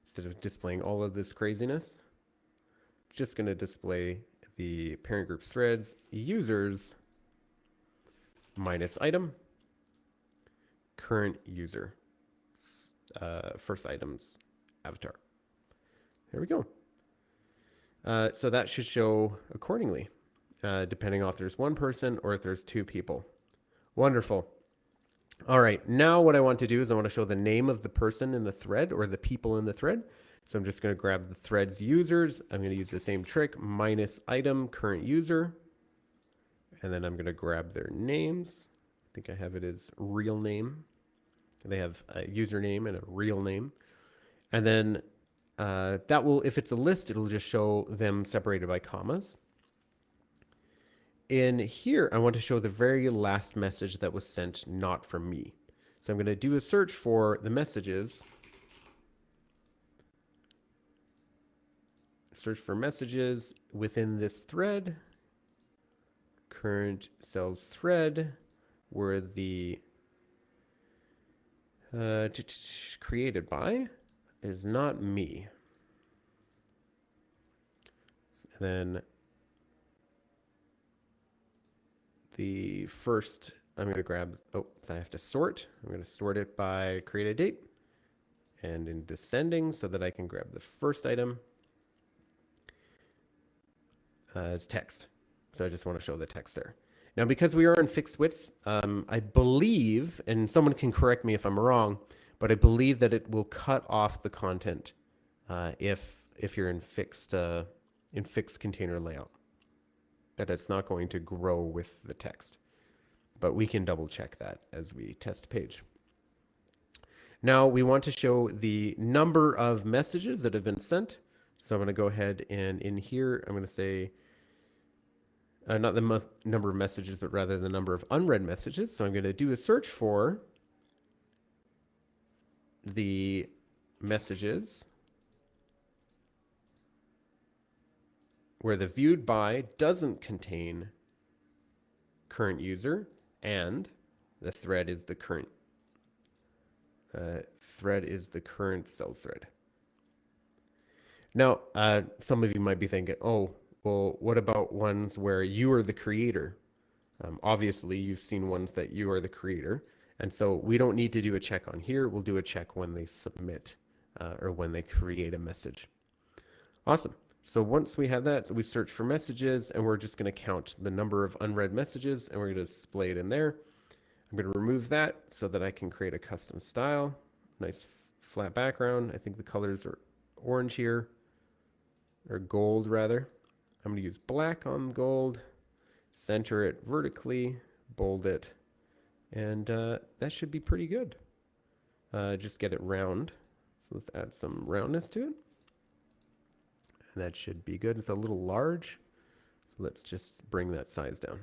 instead of displaying all of this craziness, just going to display the parent group's threads, users, minus item, current user, first item's avatar. There we go. So that should show accordingly, depending on if there's one person or if there's two people. Wonderful. All right, now what I want to do is I want to show the name of the person in the thread or the people in the thread. So I'm just going to grab the thread's users. I'm going to use the same trick, minus item current user. And then I'm going to grab their names. I think I have it as real name. They have a username and a real name. And then that will, if it's a list, it'll just show them separated by commas. In here, I want to show the very last message that was sent not from me. So I'm going to do a search for the messages. Search for messages within this thread. Current cells thread where the created by is not me. Then the first, I'm going to grab, so I have to sort. I'm going to sort it by created date and in descending so that I can grab the first item as text. So I just want to show the text there. Now, because we are in fixed width, I believe, and someone can correct me if I'm wrong, but I believe that it will cut off the content if you're in fixed container layout. That it's not going to grow with the text. But we can double check that as we test the page. Now we want to show the number of messages that have been sent. So I'm going to go ahead and in here, I'm going to say, not the number of messages, but rather the number of unread messages. So I'm going to do a search for the messages where the viewed by doesn't contain current user and the thread is the current cells thread. Now, some of you might be thinking, oh, well, what about ones where you are the creator? Obviously, you've seen ones that you are the creator. And so we don't need to do a check on here. We'll do a check when they submit or when they create a message. Awesome. So once we have that, we search for messages and we're just going to count the number of unread messages and we're going to display it in there. I'm going to remove that so that I can create a custom style. Nice flat background. I think the colors are orange here, or gold rather. I'm going to use black on gold, center it vertically, bold it, and that should be pretty good. Just get it round. So let's add some roundness to it. And that should be good. It's a little large. So let's just bring that size down.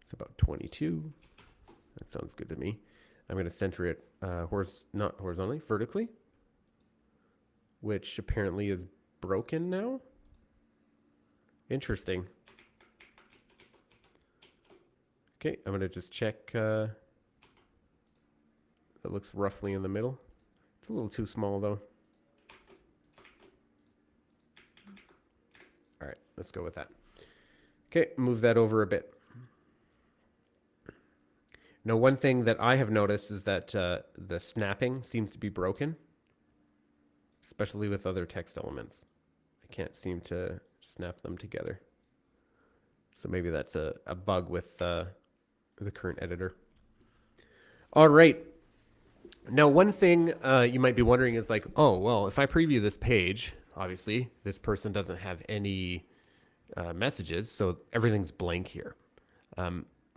It's about 22. That sounds good to me. I'm going to center it not horizontally, vertically, which apparently is broken now. Interesting. Okay, I'm going to just check. That looks roughly in the middle. It's a little too small though. All right, let's go with that. Okay, move that over a bit. Now, one thing that I have noticed is that the snapping seems to be broken, especially with other text elements. I can't seem to snap them together. So maybe that's a bug with the current editor. All right. Now, one thing you might be wondering is like, oh, well, if I preview this page, obviously, this person doesn't have any messages, so everything's blank here.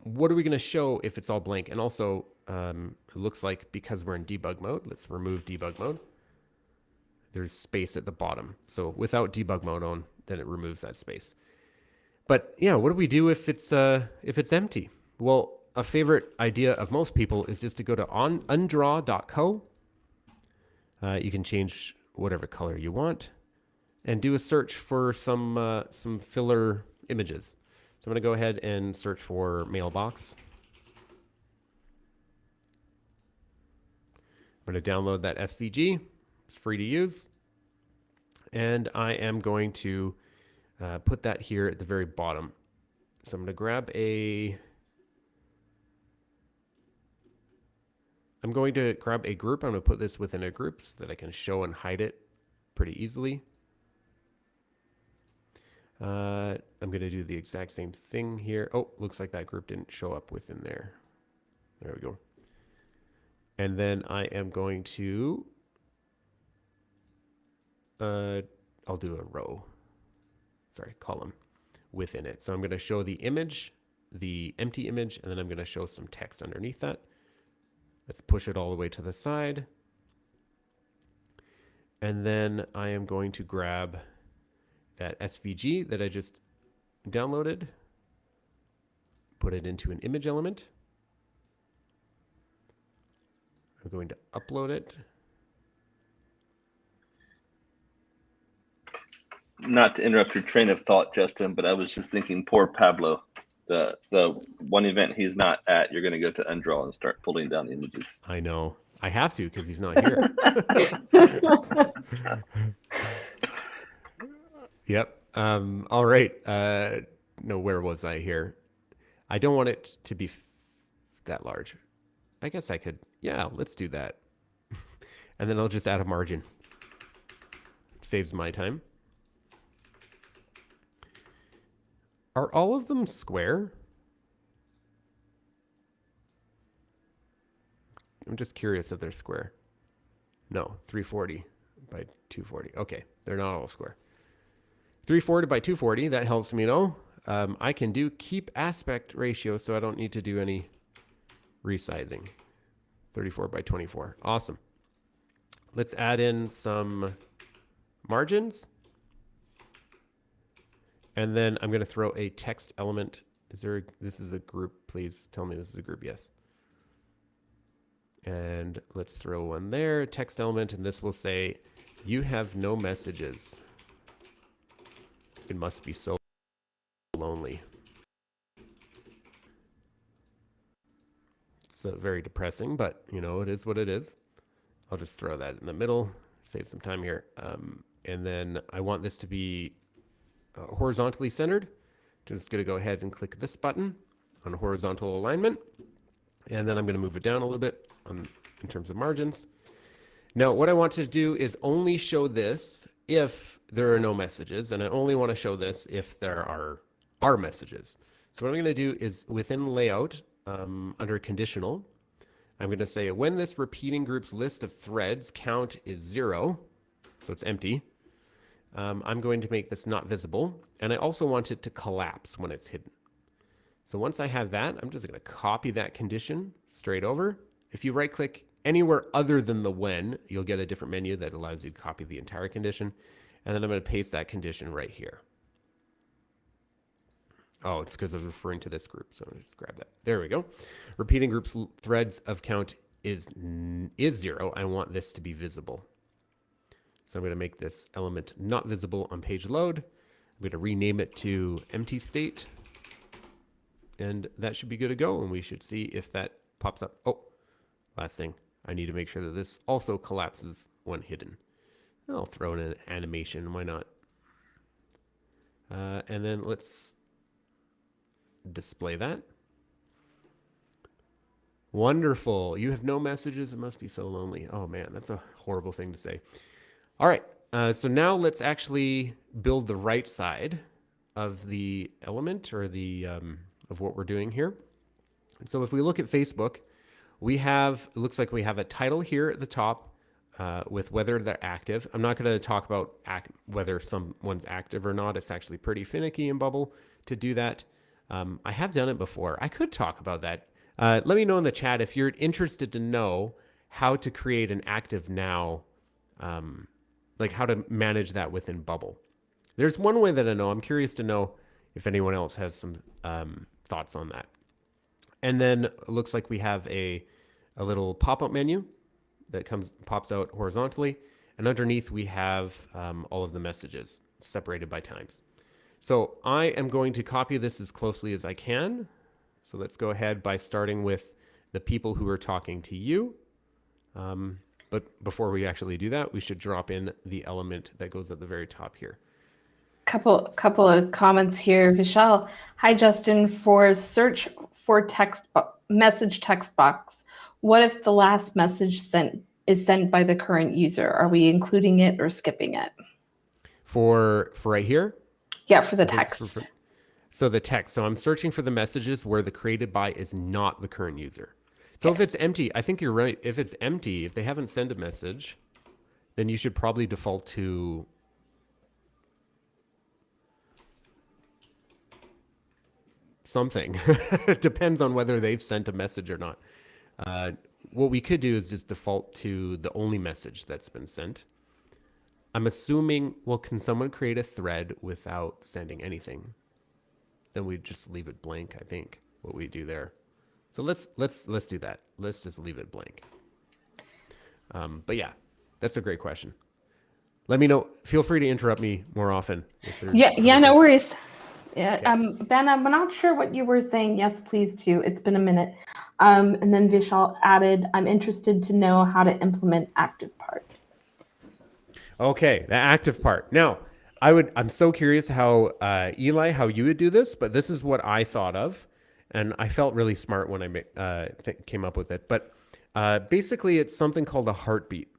What are we going to show if it's all blank? And also, it looks like because we're in debug mode, let's remove debug mode. There's space at the bottom. So without debug mode on, then it removes that space. But yeah, what do we do if it's empty? Well, a favorite idea of most people is just to go to undraw.co. You can change whatever color you want and do a search for some filler images. So I'm going to go ahead and search for mailbox. I'm going to download that SVG. It's free to use. And I am going to put that here at the very bottom. So I'm going to grab a I'm going to grab a group. I'm going to put this within a group so that I can show and hide it pretty easily. I'm going to do the exact same thing here. Oh, looks like that group didn't show up within there. There we go. And then I am going to, I'll do a row, column within it. So I'm going to show the image, the empty image, and then I'm going to show some text underneath that. Let's push it all the way to the side. And then I am going to grab that SVG that I just downloaded, put it into an image element. I'm going to upload it. Not to interrupt your train of thought, Justin, but I was just thinking, poor Pablo. The one event he's not at, you're going to go to Undraw and start pulling down images. I know. I have to because he's not here. Yep. All right. No, where was I here? I don't want it to be that large. I guess I could. Yeah, let's do that. And then I'll just add a margin. Saves my time. Are all of them square? I'm just curious if they're square. No, 340 by 240. Okay, they're not all square. 340 by 240, that helps me know. I can do keep aspect ratio, so I don't need to do any resizing. 34 by 24. Awesome. Let's add in some margins. And then I'm going to throw a text element. This is a group, please tell me this is a group. Yes. And let's throw one there, text element, and this will say, you have no messages. It must be so lonely. It's very depressing, but you know, it is what it is. I'll just throw that in the middle, save some time here. And then I want this to be horizontally centered. Just going to go ahead and click this button on horizontal alignment. And then I'm going to move it down a little bit in terms of margins. Now, what I want to do is only show this if there are no messages, and I only want to show this if there are messages. So what I'm going to do is within layout, under conditional, I'm going to say when this repeating group's list of threads count is 0, so it's empty, I'm going to make this not visible, and I also want it to collapse when it's hidden. So once I have that, I'm just going to copy that condition straight over. If you right click anywhere other than the when, you'll get a different menu that allows you to copy the entire condition. And then I'm going to paste that condition right here. Oh, it's because I was referring to this group. So I'll just grab that. There we go. Repeating groups threads of count is 0. I want this to be visible. So I'm going to make this element not visible on page load. I'm going to rename it to empty state. And that should be good to go. And we should see if that pops up. Oh, last thing. I need to make sure that this also collapses when hidden. I'll throw in an animation. Why not? And then let's display that. Wonderful. You have no messages. It must be so lonely. Oh man, that's a horrible thing to say. All right. So now let's actually build the right side of the element or the of what we're doing here. And so if we look at Facebook, we have, it looks like we have a title here at the top with whether they're active. I'm not going to talk about whether someone's active or not. It's actually pretty finicky in Bubble to do that. I have done it before. I could talk about that. Let me know in the chat if you're interested to know how to create an active now, like how to manage that within Bubble. There's one way that I know. I'm curious to know if anyone else has some thoughts on that. And then it looks like we have a little pop-up menu that pops out horizontally. And underneath we have all of the messages separated by times. So I am going to copy this as closely as I can. So let's go ahead by starting with the people who are talking to you. But before we actually do that, we should drop in the element that goes at the very top here. Couple of comments here. Vishal, hi Justin, for search for message text box, what if the last message is sent by the current user? Are we including it or skipping it? For right here? Yeah, for the I think text. So the text. So I'm searching for the messages where the created by is not the current user. So if it's empty, I think you're right. If it's empty, if they haven't sent a message, then you should probably default to something. It depends on whether they've sent a message or not. What we could do is just default to the only message that's been sent. I'm assuming, well, can someone create a thread without sending anything? Then we just leave it blank, I think, what we do there. So let's do that. Let's just leave it blank. But yeah, that's a great question. Let me know. Feel free to interrupt me more often. If there's Yeah, no worries. Yeah, Okay. Ben, I'm not sure what you were saying. Yes, please too. It's been a minute. And then Vishal added, I'm interested to know how to implement active part. Okay, the active part. Now, I'm so curious how Eli, how you would do this, but this is what I thought of, and I felt really smart when I came up with it. But basically, it's something called a heartbeat.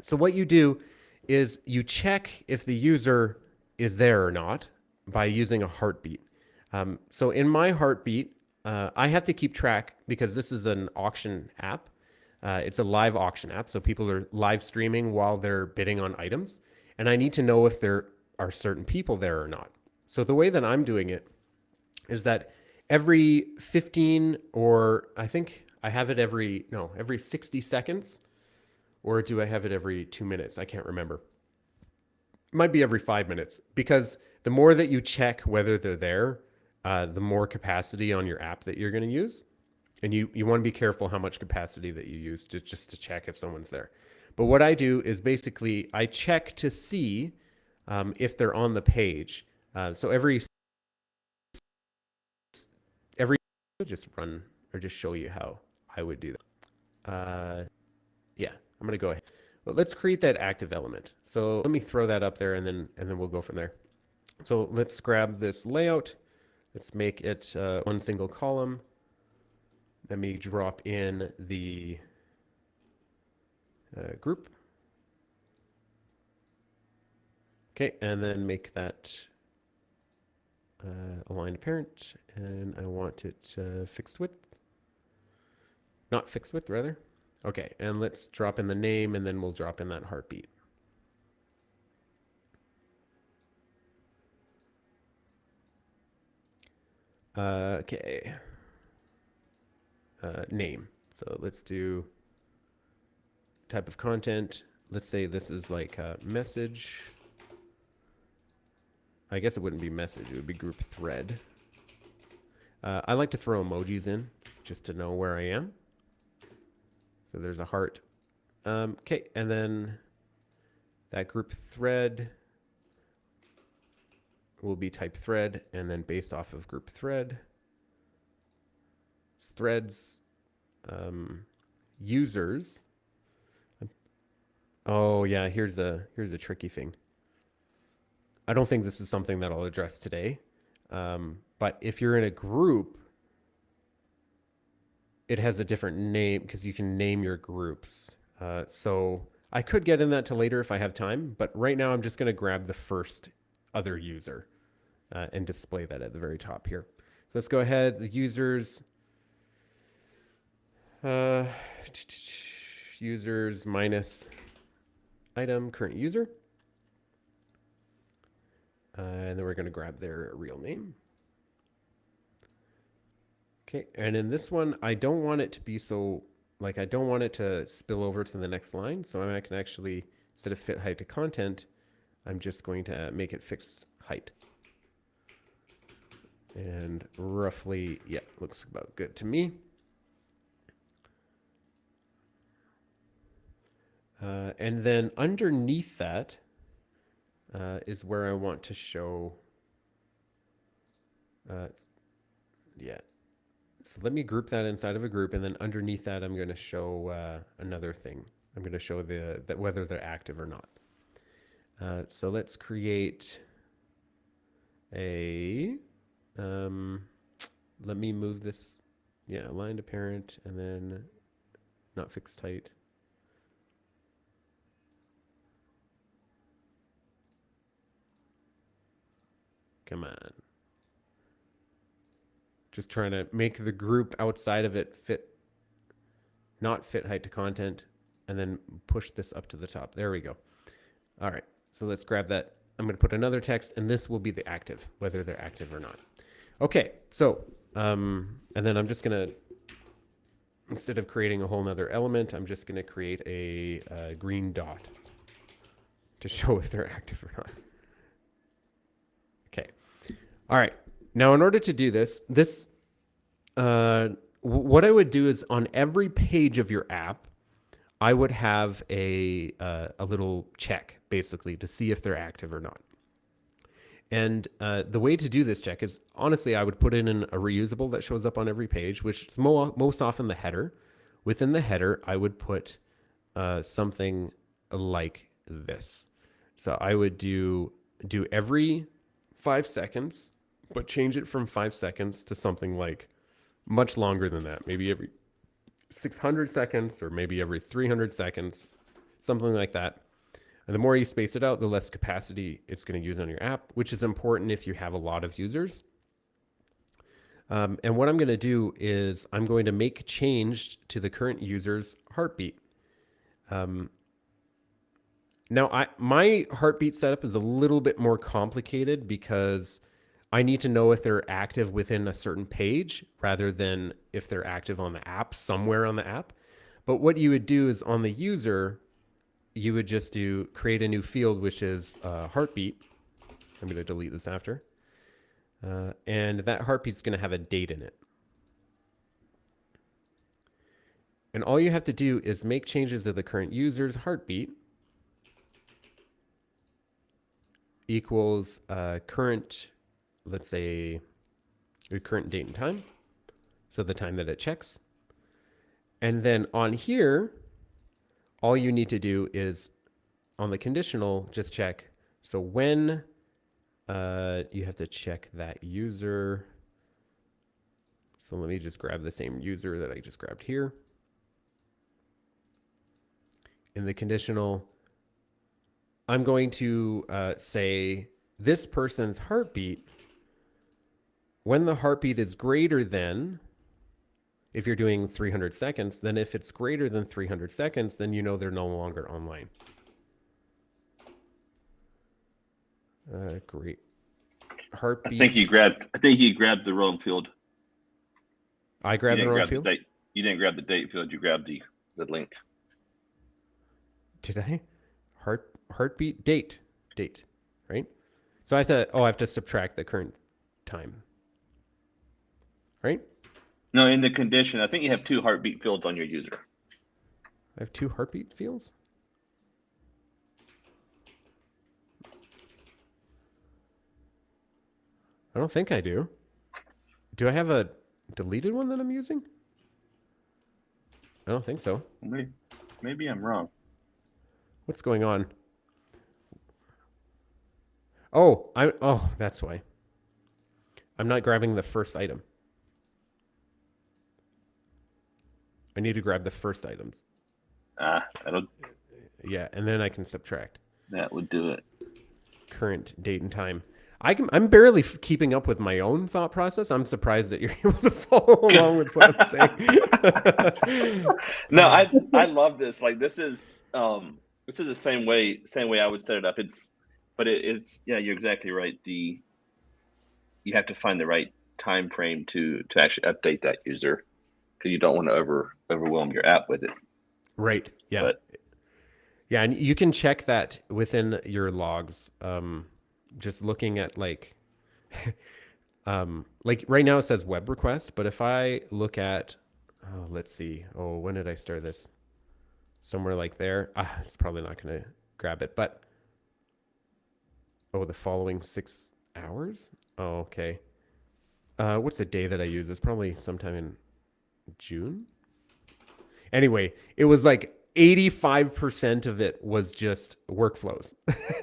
So what you do is you check if the user is there or not by using a heartbeat. So in my heartbeat, I have to keep track because this is an auction app. It's a live auction app, so people are live streaming while they're bidding on items, and I need to know if there are certain people there or not. So the way that I'm doing it is that every 15, or I think I have it every 60 seconds, or do I have it every 2 minutes? I can't remember. It might be every 5 minutes, because the more that you check whether they're there, the more capacity on your app that you're going to use. And you want to be careful how much capacity that you use just to check if someone's there. But what I do is basically I check to see if they're on the page. So every just run or just show you how I would do that. Yeah, I'm gonna go ahead. But let's create that active element. So let me throw that up there, and then we'll go from there. So let's grab this layout. Let's make it one single column. Let me drop in the group. Okay, and then make that aligned parent, and I want it fixed width. Not fixed width, rather. Okay, and let's drop in the name, and then we'll drop in that heartbeat. Okay. Name. So let's do type of content. Let's say this is like a message. I guess it wouldn't be message. It would be group thread. I like to throw emojis in just to know where I am. So there's a heart. Okay, and then that group thread will be type thread, and then based off of group thread, threads, users. Oh yeah, here's a tricky thing. I don't think this is something that I'll address today, but if you're in a group, it has a different name because you can name your groups. So I could get in that to later if I have time, but right now I'm just going to grab the first other user and display that at the very top here. So let's go ahead, the users, users minus item current user. And then we're going to grab their real name. Okay, and in this one, I don't want it to be so, like, I don't want it to spill over to the next line. So I can actually, instead of fit height to content, I'm just going to make it fixed height. And roughly, yeah, looks about good to me. And then underneath that is where I want to show, yeah. So let me group that inside of a group, and then underneath that, I'm going to show another thing. I'm going to show that whether they're active or not. So let's create a, let me move this, yeah, align to parent, and then not fixed height. Come on. Just trying to make the group outside of it fit, not fit height to content, and then push this up to the top. There we go. All right, so let's grab that. I'm going to put another text, and this will be the active, whether they're active or not. Okay, so, and then I'm just going to, instead of creating a whole nother element, I'm just going to create a green dot to show if they're active or not. Okay. All right. Now, in order to do this, what I would do is on every page of your app, I would have a little check, basically, to see if they're active or not. And the way to do this check is, honestly, I would put in a reusable that shows up on every page, which is most often the header. Within the header, I would put something like this. So I would do every 5 seconds, but change it from 5 seconds to something like much longer than that. Maybe every 600 seconds or maybe every 300 seconds, something like that. And the more you space it out, the less capacity it's going to use on your app, which is important if you have a lot of users. And what I'm going to do is I'm going to make change to the current user's heartbeat. Now, my heartbeat setup is a little bit more complicated because I need to know if they're active within a certain page rather than if they're active on the app, somewhere on the app. But what you would do is on the user, you would just create a new field, which is heartbeat. I'm going to delete this after. And that heartbeat's going to have a date in it. And all you have to do is make changes to the current user's heartbeat equals current, let's say, your current date and time. So the time that it checks. And then on here, all you need to do is on the conditional, just check. So when you have to check that user. So let me just grab the same user that I just grabbed here. In the conditional, I'm going to say this person's heartbeat, when the heartbeat is greater than, if you're doing 300 seconds, then if it's greater than 300 seconds, then you know they're no longer online. Great. Heartbeat. I think you grabbed the wrong field. I grabbed the wrong field? You didn't grab the date field, you grabbed the link. Did I? Heartbeat date, right? So I have to subtract the current time, right? No, in the condition, I think you have 2 heartbeat fields on your user. I have 2 heartbeat fields? I don't think I do. Do I have a deleted one that I'm using? I don't think so. Maybe I'm wrong. What's going on? Oh, that's why. I'm not grabbing the first item. I need to grab the first items. Yeah, and then I can subtract. That would do it. Current date and time. I'm barely keeping up with my own thought process. I'm surprised that you're able to follow along with what I'm saying. No, I love this. Like this is the same way I would set it up. It's yeah, you're exactly right. You have to find the right time frame to actually update that user, because you don't want to overwhelm your app with it. Right. Yeah. Yeah, and you can check that within your logs. Just looking at like right now it says web request, but if I look at, let's see. Oh, when did I start this? Somewhere like there. It's probably not going to grab it, but the following 6 hours. Oh, okay. What's the day that I use? It's probably sometime in June. Anyway, it was like 85% of it was just workflows.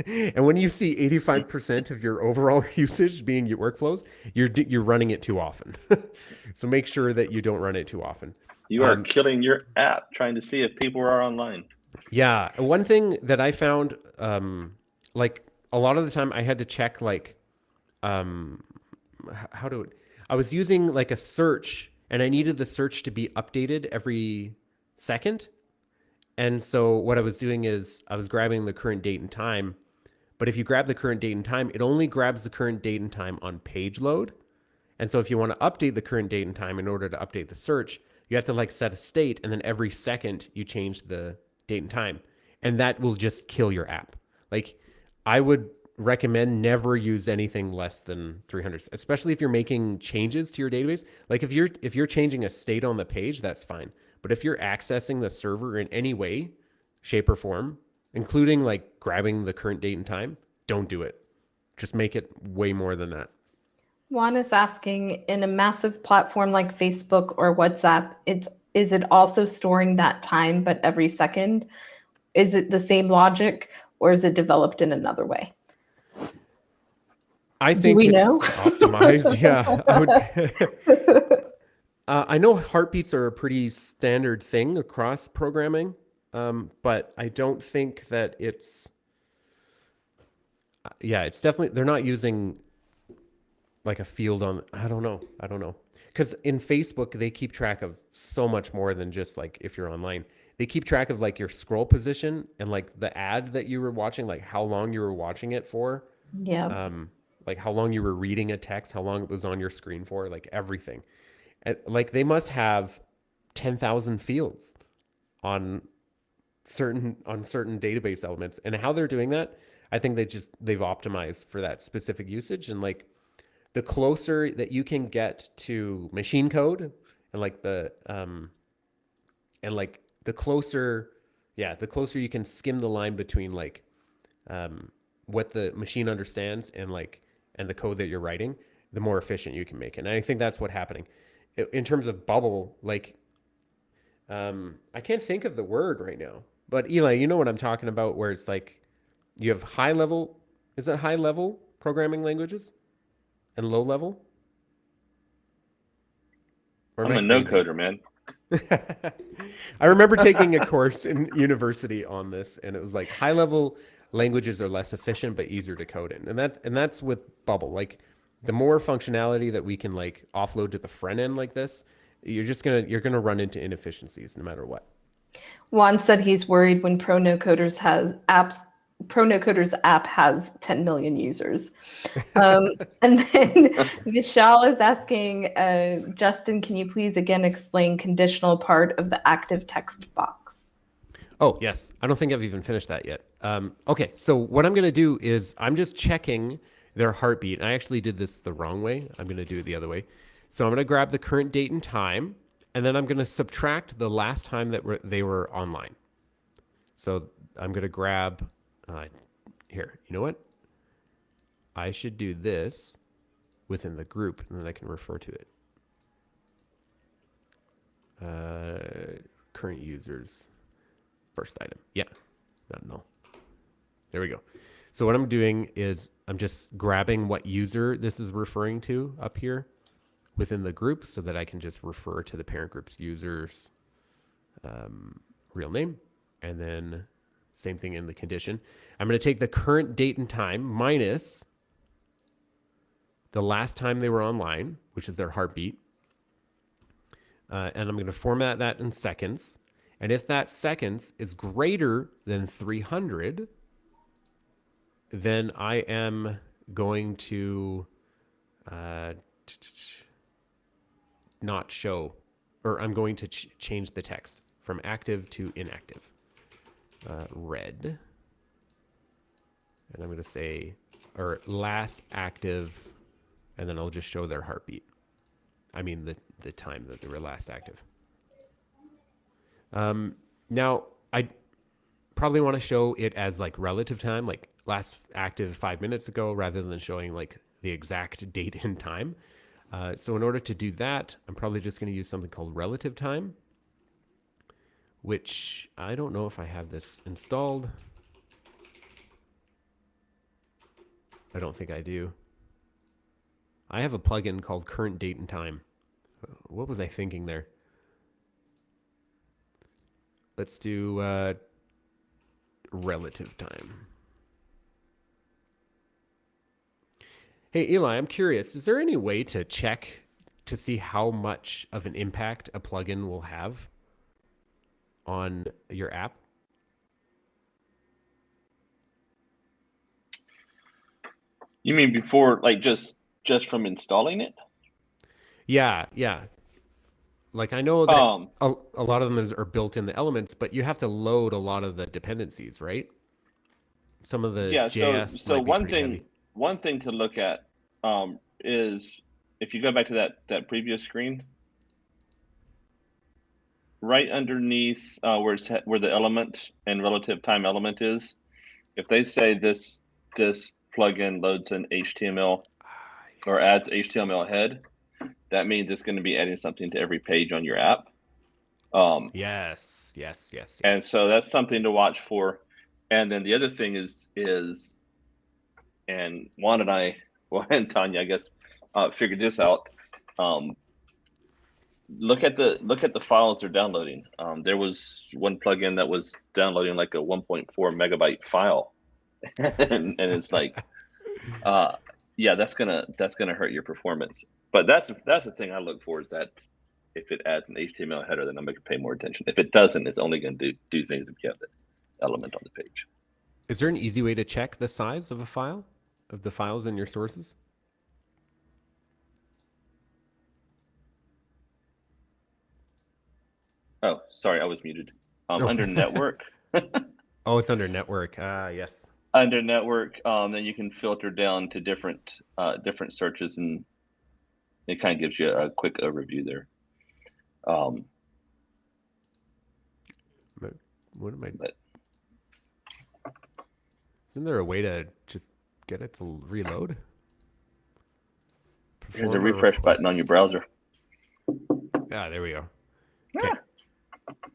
And when you see 85% of your overall usage being your workflows, you're running it too often. So make sure that you don't run it too often. You are killing your app trying to see if people are online. Yeah. One thing that I found, like a lot of the time I had to check like, how do it, I was using like a search and I needed the search to be updated every second. And so what I was doing is I was grabbing the current date and time. But if you grab the current date and time, it only grabs the current date and time on page load. And so if you want to update the current date and time in order to update the search, you have to like set a state and then every second you change the date and time. And that will just kill your app. Like I would recommend never use anything less than 300, especially if you're making changes to your database. Like if you're changing a state on the page, that's fine. But if you're accessing the server in any way, shape or form, including like grabbing the current date and time, don't do it. Just make it way more than that. Juan is asking, in a massive platform like Facebook or WhatsApp, is it also storing that time but every second? Is it the same logic or is it developed in another way? I think it's know? optimized. Yeah, I would. I know heartbeats are a pretty standard thing across programming, but I don't think that it's. Yeah, it's definitely they're not using like a field on. I don't know. Because in Facebook they keep track of so much more than just like if you're online. They keep track of like your scroll position and like the ad that you were watching, like how long you were watching it for. Yeah. Like how long you were reading a text, how long it was on your screen for, like everything. And like they must have 10,000 fields on certain database elements. And how they're doing that, I think they've optimized for that specific usage. And like the closer that you can get to machine code and like the closer you can skim the line between like what the machine understands and the code that you're writing, the more efficient you can make it. And I think that's what's happening. In terms of Bubble, like I can't think of the word right now, but Eli, you know what I'm talking about, where it's like you have high level programming languages and low level? Or I'm a no coder, man. I remember taking a course in university on this, and it was like high level languages are less efficient but easier to code in. And that's with Bubble. Like the more functionality that we can like offload to the front end like this, you're gonna run into inefficiencies no matter what. Juan said he's worried when Pro No Coders app has 10 million users. And then Vishal is asking, Justin, can you please again explain conditional part of the active text box? Oh, yes. I don't think I've even finished that yet. Okay, so what I'm going to do is I'm just checking their heartbeat. I actually did this the wrong way. I'm going to do it the other way. So I'm going to grab the current date and time, and then I'm going to subtract the last time that they were online. So I'm going to grab, here, you know what? I should do this within the group, and then I can refer to it. Current users, first item. Yeah, not null. There we go. So what I'm doing is I'm just grabbing what user this is referring to up here within the group so that I can just refer to the parent group's user's real name. And then same thing in the condition. I'm going to take the current date and time minus the last time they were online, which is their heartbeat. And I'm going to format that in seconds. And if that seconds is greater than 300, then I am going to not show, or I'm going to change the text from active to inactive. Red. And I'm going to say, or last active, and then I'll just show their heartbeat. I mean the time that they were last active. Now, I probably want to show it as like relative time, like last active 5 minutes ago, rather than showing like the exact date and time. So in order to do that, I'm probably just going to use something called relative time, which I don't know if I have this installed. I don't think I do. I have a plugin called current date and time. What was I thinking there? let's do relative time. Hey, Eli, I'm curious, is there any way to check to see how much of an impact a plugin will have on your app? You mean before, like just from installing it? Yeah. Like I know that a lot of them are built in the elements, but you have to load a lot of the dependencies, right? Some of the Yeah. JS So might be pretty heavy. one thing to look at is if you go back to that previous screen, right underneath where the element and relative time element is, if they say this plugin loads an HTML or adds HTML head, that means it's going to be adding something to every page on your app. Yes. And so that's something to watch for. And then the other thing is, and Juan and I, well, and Tanya, I guess, figured this out. Look at the files they're downloading. There was one plugin that was downloading like a 1.4 megabyte file, and it's like, yeah, that's gonna hurt your performance. But that's the thing I look for, is that if it adds an HTML header, then I'm gonna pay more attention. If it doesn't, it's only gonna do things if you have the element on the page. Is there an easy way to check the size of a file, of the files in your sources? Oh, sorry, I was muted. Under network. Oh, it's under network. Yes. Under network, then you can filter down to different searches, and it kind of gives you a quick overview there. What am I? Isn't there a way to just get it to reload? There's a refresh button on your browser. Ah, there we go. Okay. Yeah.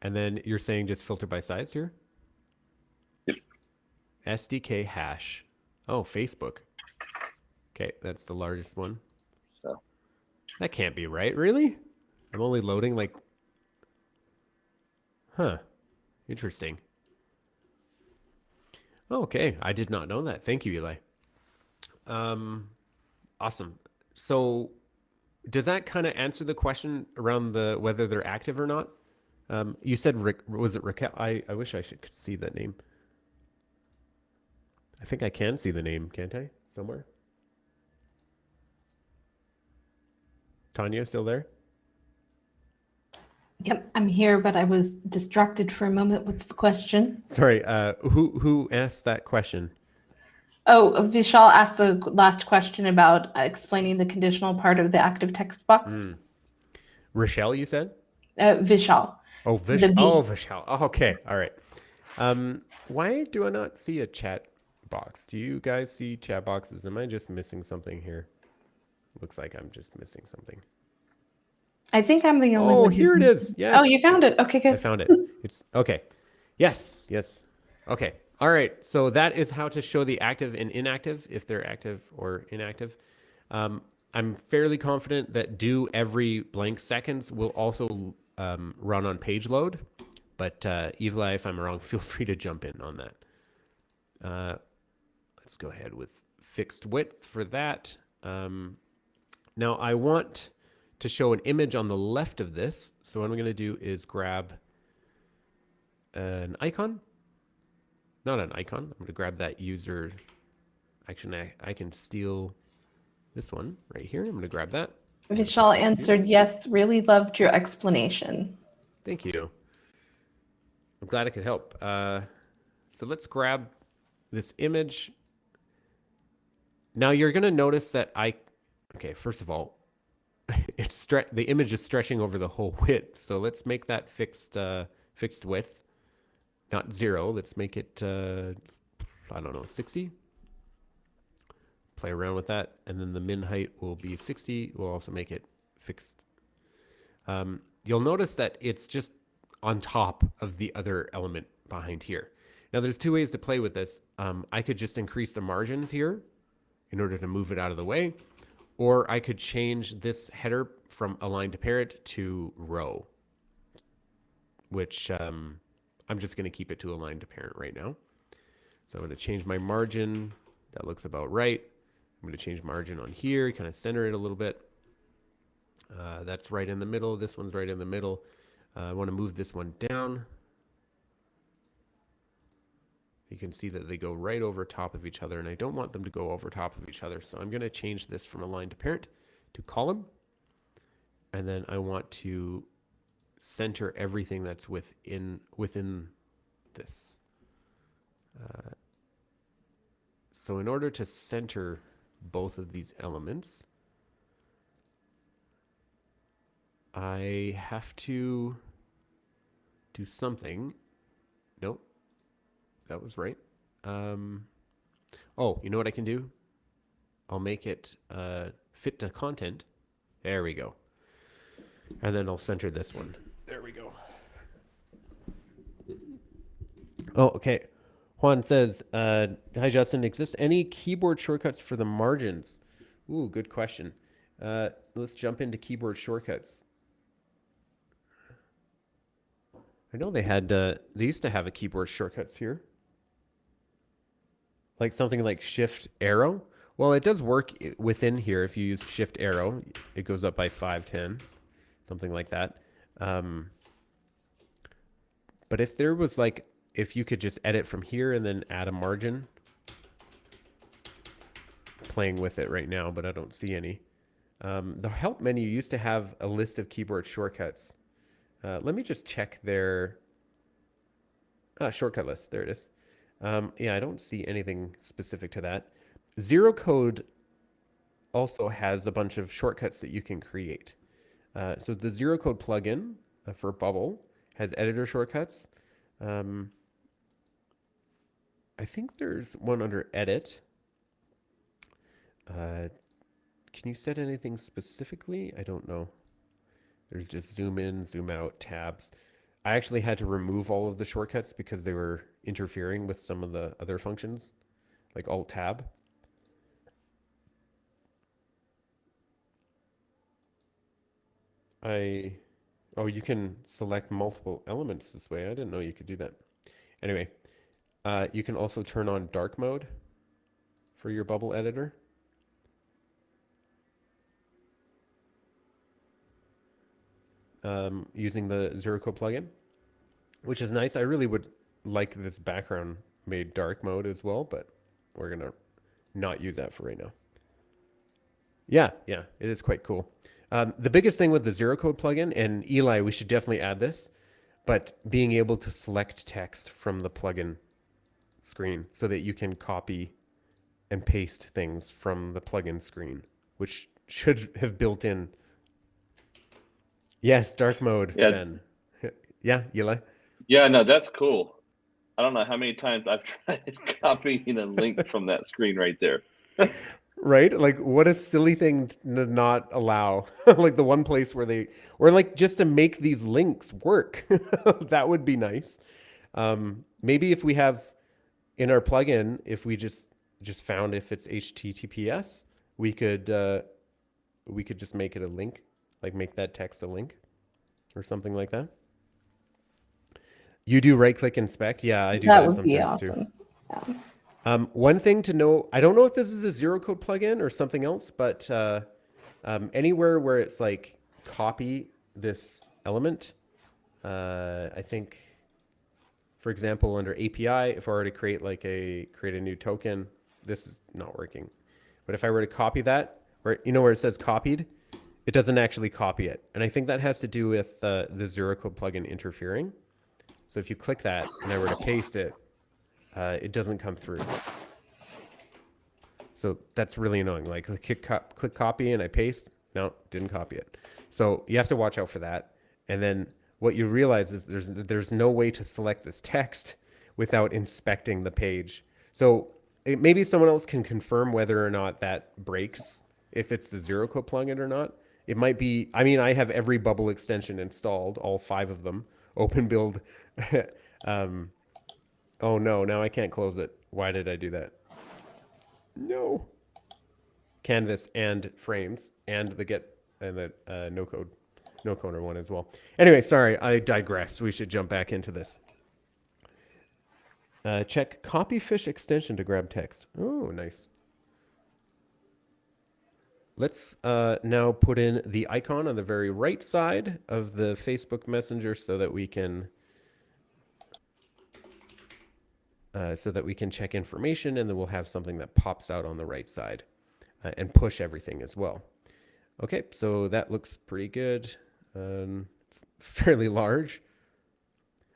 And then you're saying just filter by size here? Yep. SDK hash. Oh, Facebook. Okay, that's the largest one. So that can't be right, really? I'm only loading like... Huh. Interesting. Okay, I did not know that. Thank you, Eli. Awesome. So does that kind of answer the question around the whether they're active or not? You said was it Raquel? I wish I could see that name. I think I can see the name, can't I? Somewhere. Tanya, still there? Yep, I'm here, but I was distracted for a moment. What's the question? Sorry, who asked that question? Oh, Vishal asked the last question about explaining the conditional part of the active text box. Rochelle, you said? Vishal. Oh, Vishal. Oh, okay, all right. Why do I not see a chat box? Do you guys see chat boxes? Am I just missing something here? Looks like I'm just missing something. I think I'm the only one. Oh, here it is. Yes. Oh, you found it. Okay, good. I found it. It's okay. Yes. Okay. All right. So that is how to show the active and inactive, if they're active or inactive. I'm fairly confident that do every blank seconds will also run on page load. But Eli, if I'm wrong, feel free to jump in on that. Let's go ahead with fixed width for that. Now I want to show an image on the left of this. So what I'm going to do is grab an icon. Not an icon. I'm going to grab that user. Actually, I can steal this one right here. I'm going to grab that. Vishal answered, yes, really loved your explanation. Thank you. I'm glad I could help. So let's grab this image. Now you're going to notice that okay, first of all, the image is stretching over the whole width. So let's make that fixed width, not 0. Let's make it, I don't know, 60. Play around with that. And then the min height will be 60. We'll also make it fixed. You'll notice that it's just on top of the other element behind here. Now there's two ways to play with this. I could just increase the margins here in order to move it out of the way. Or I could change this header from align to parent to row, which I'm just going to keep it to align to parent right now. So I'm going to change my margin. That looks about right. I'm going to change margin on here, kind of center it a little bit. That's right in the middle. This one's right in the middle. I want to move this one down. You can see that they go right over top of each other, and I don't want them to go over top of each other. So I'm going to change this from align to parent to column. And then I want to center everything that's within this. So in order to center both of these elements, I have to do something. Nope, that was right. Oh, you know what I can do? I'll make it fit to content. There we go. And then I'll center this one. There we go. Oh, okay. Juan says, hi, Justin. Exist any keyboard shortcuts for the margins? Ooh, good question. Let's jump into keyboard shortcuts. I know they used to have a keyboard shortcuts here. Like something like shift arrow. Well, it does work within here. If you use shift arrow, it goes up by 510, something like that. But if there was like, if you could just edit from here and then add a margin, playing with it right now, but I don't see any. The help menu used to have a list of keyboard shortcuts. Let me just check their shortcut list. There it is. Yeah, I don't see anything specific to that. Zero Code also has a bunch of shortcuts that you can create. So the Zero Code plugin for Bubble has editor shortcuts. I think there's one under edit. Can you set anything specifically? I don't know. There's just zoom in, zoom out, tabs. I actually had to remove all of the shortcuts because they were interfering with some of the other functions, like Alt Tab. Oh, you can select multiple elements this way. I didn't know you could do that. Anyway, you can also turn on dark mode for your Bubble editor. Using the Zero Code plugin, which is nice. I really would like this background made dark mode as well, but we're gonna not use that for right now. Yeah, it is quite cool. The biggest thing with the Zero Code plugin, and Eli, we should definitely add this, but being able to select text from the plugin screen so that you can copy and paste things from the plugin screen, which should have built in. Yes, dark mode, Yeah. Ben. Yeah, Eli? Yeah, no, that's cool. I don't know how many times I've tried copying a link from that screen right there. Right? Like, what a silly thing to not allow. Like the one place where or like just to make these links work. That would be nice. Maybe if we have in our plugin, if we just found if it's HTTPS, we could just make it a link, like make that text a link or something like that. You do right click inspect. Yeah, I do that would be sometimes awesome. too. Yeah. One thing to know, I don't know if this is a Zero Code plugin or something else, but anywhere where it's like copy this element, I think, for example, under API, if I were to create a new token, this is not working. But if I were to copy that, where it says copied, it doesn't actually copy it. And I think that has to do with the Zero Code plugin interfering. So if you click that and I were to paste it, it doesn't come through. So that's really annoying. Like click copy and I paste. No, didn't copy it. So you have to watch out for that. And then what you realize is there's no way to select this text without inspecting the page. So maybe someone else can confirm whether or not that breaks, if it's the Zero Code plugin or not. It might be, I mean, I have every Bubble extension installed, all 5 of them, open build. Oh no, now I can't close it. Why did I do that? No. Canvas and frames and the no coder one as well. Anyway, sorry, I digress. We should jump back into this. Check copyfish extension to grab text. Oh, nice. Let's now put in the icon on the very right side of the Facebook Messenger so that we can check information, and then we'll have something that pops out on the right side and push everything as well. Okay, so that looks pretty good. It's fairly large.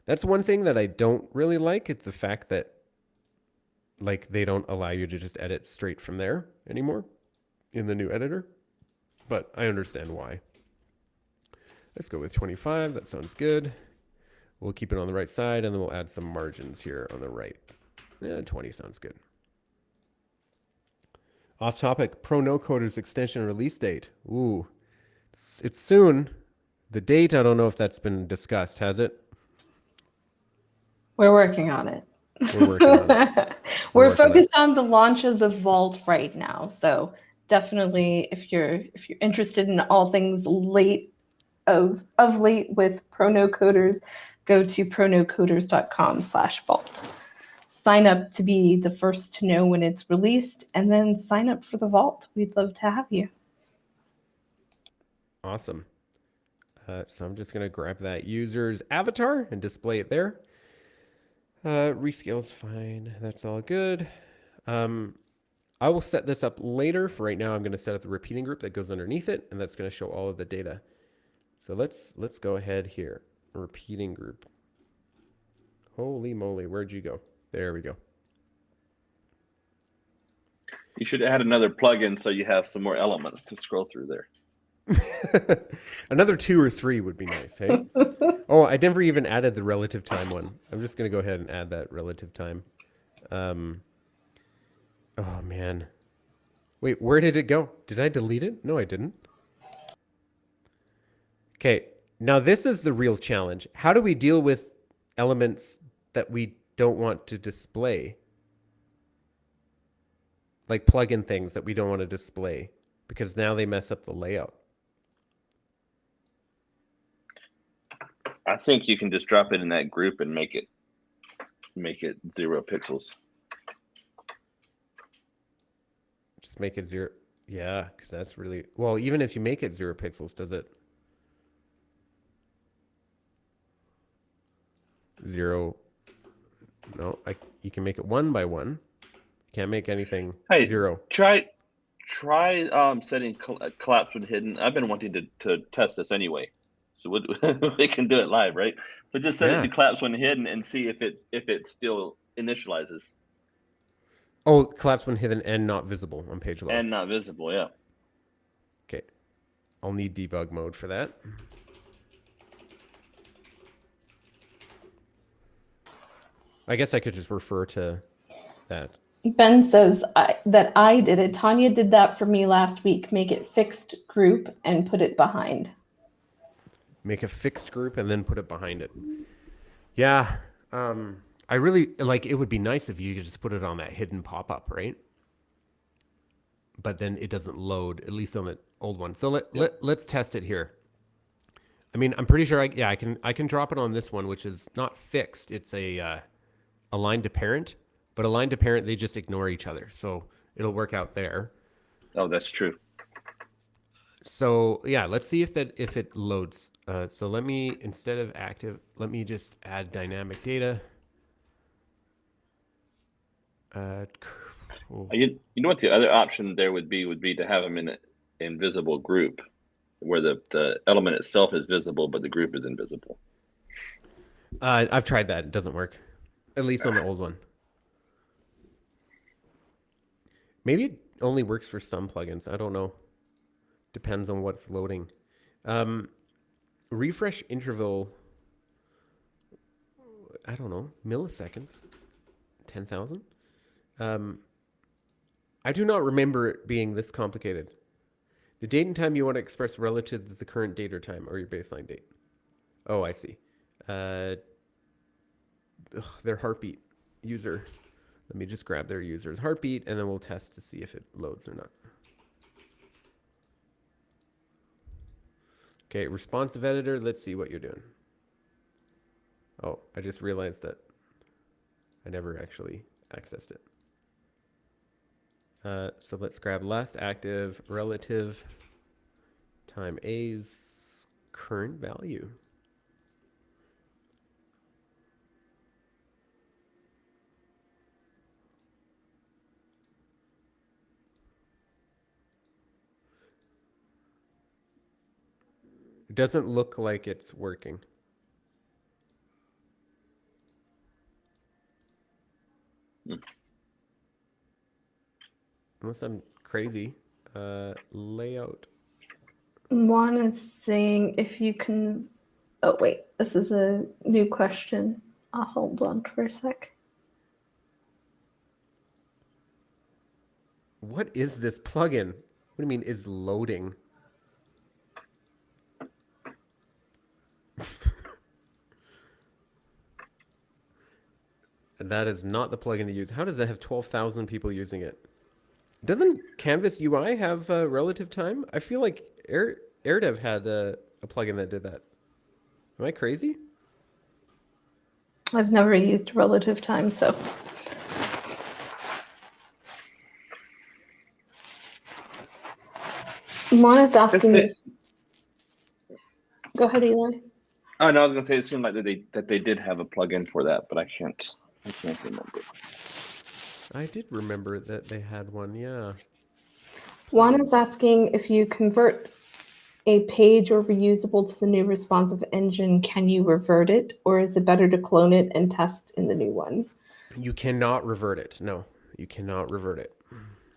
That's one thing that I don't really like. It's the fact that like they don't allow you to just edit straight from there anymore in the new editor, but I understand why. Let's go with 25. That sounds good. We'll keep it on the right side, and then we'll add some margins here on the right. Yeah, 20 sounds good. Off topic, Pro No Coders extension release date. Ooh, it's soon. The date, I don't know if that's been discussed, has it? We're working on it. We're working on it. We're focused on the launch of the Vault right now. So definitely, if you're interested in all things late of late with Pro No Coders, go to pronocoders.com/vault. Sign up to be the first to know when it's released, and then sign up for the Vault. We'd love to have you. Awesome. So I'm just going to grab that user's avatar and display it there. Rescale's fine. That's all good. I will set this up later. For right now, I'm going to set up the repeating group that goes underneath it, and that's going to show all of the data. So let's go ahead here. Repeating group. Holy moly, where'd you go? There we go. You should add another plugin so you have some more elements to scroll through there. Another 2 or 3 would be nice, hey? Oh, I never even added the relative time one. I'm just going to go ahead and add that relative time. Oh, man. Wait, where did it go? Did I delete it? No, I didn't. Okay, now this is the real challenge. How do we deal with elements that we don't want to display? Like plugin things that we don't want to display because now they mess up the layout. I think you can just drop it in that group and make it 0 pixels. Just make it 0. Yeah, because that's really... Well, even if you make it 0 pixels, does it... 0... No, you can make it 1 by 1. Can't make anything 0. Try setting collapse when hidden. I've been wanting to test this anyway. So we can do it live, right? So just set it to collapse when hidden and see if it still initializes. Oh, collapse when hidden and not visible on page load. And not visible, yeah. Okay. I'll need debug mode for that. I guess I could just refer to that. Ben says that I did it. Tanya did that for me last week. Make it fixed group and put it behind. Make a fixed group and then put it behind it. Yeah. I really like it would be nice if you could just put it on that hidden pop-up, right? But then it doesn't load, at least on the old one. So let's test it here. I mean, I'm pretty sure I can drop it on this one, which is not fixed. It's a aligned to parent, but aligned to parent, they just ignore each other. So it'll work out there. Oh, that's true. So yeah, let's see if it loads. So let me, instead of active, let me just add dynamic data. Cool. You know what the other option there would be to have them in an invisible group where the element itself is visible, but the group is invisible. I've tried that. It doesn't work, at least on the old one. Maybe it only works for some plugins. I don't know. Depends on what's loading. Refresh interval, I don't know, milliseconds, 10,000. I do not remember it being this complicated. The date and time you want to express relative to the current date or time or your baseline date. Oh, I see. Their heartbeat user. Let me just grab their user's heartbeat and then we'll test to see if it loads or not. Okay, responsive editor. Let's see what you're doing. Oh, I just realized that I never actually accessed it. So let's grab last active relative time A's current value. It doesn't look like it's working. Unless I'm crazy. Layout. Juan is saying if you can. Oh, wait, this is a new question. I'll hold on for a sec. What is this plugin? What do you mean is loading? That is not the plugin to use. How does that have 12,000 people using it? Doesn't Canvas UI have relative time? I feel like AirDev had a plugin that did that. Am I crazy? I've never used relative time, so. Juan is asking if. Go ahead, Eli. Oh no, I was gonna say it seemed like that they did have a plugin for that, but I can't remember. I did remember that they had one, yeah. Juan is asking if you convert a page or reusable to the new responsive engine, can you revert it, or is it better to clone it and test in the new one? You cannot revert it. No, you cannot revert it.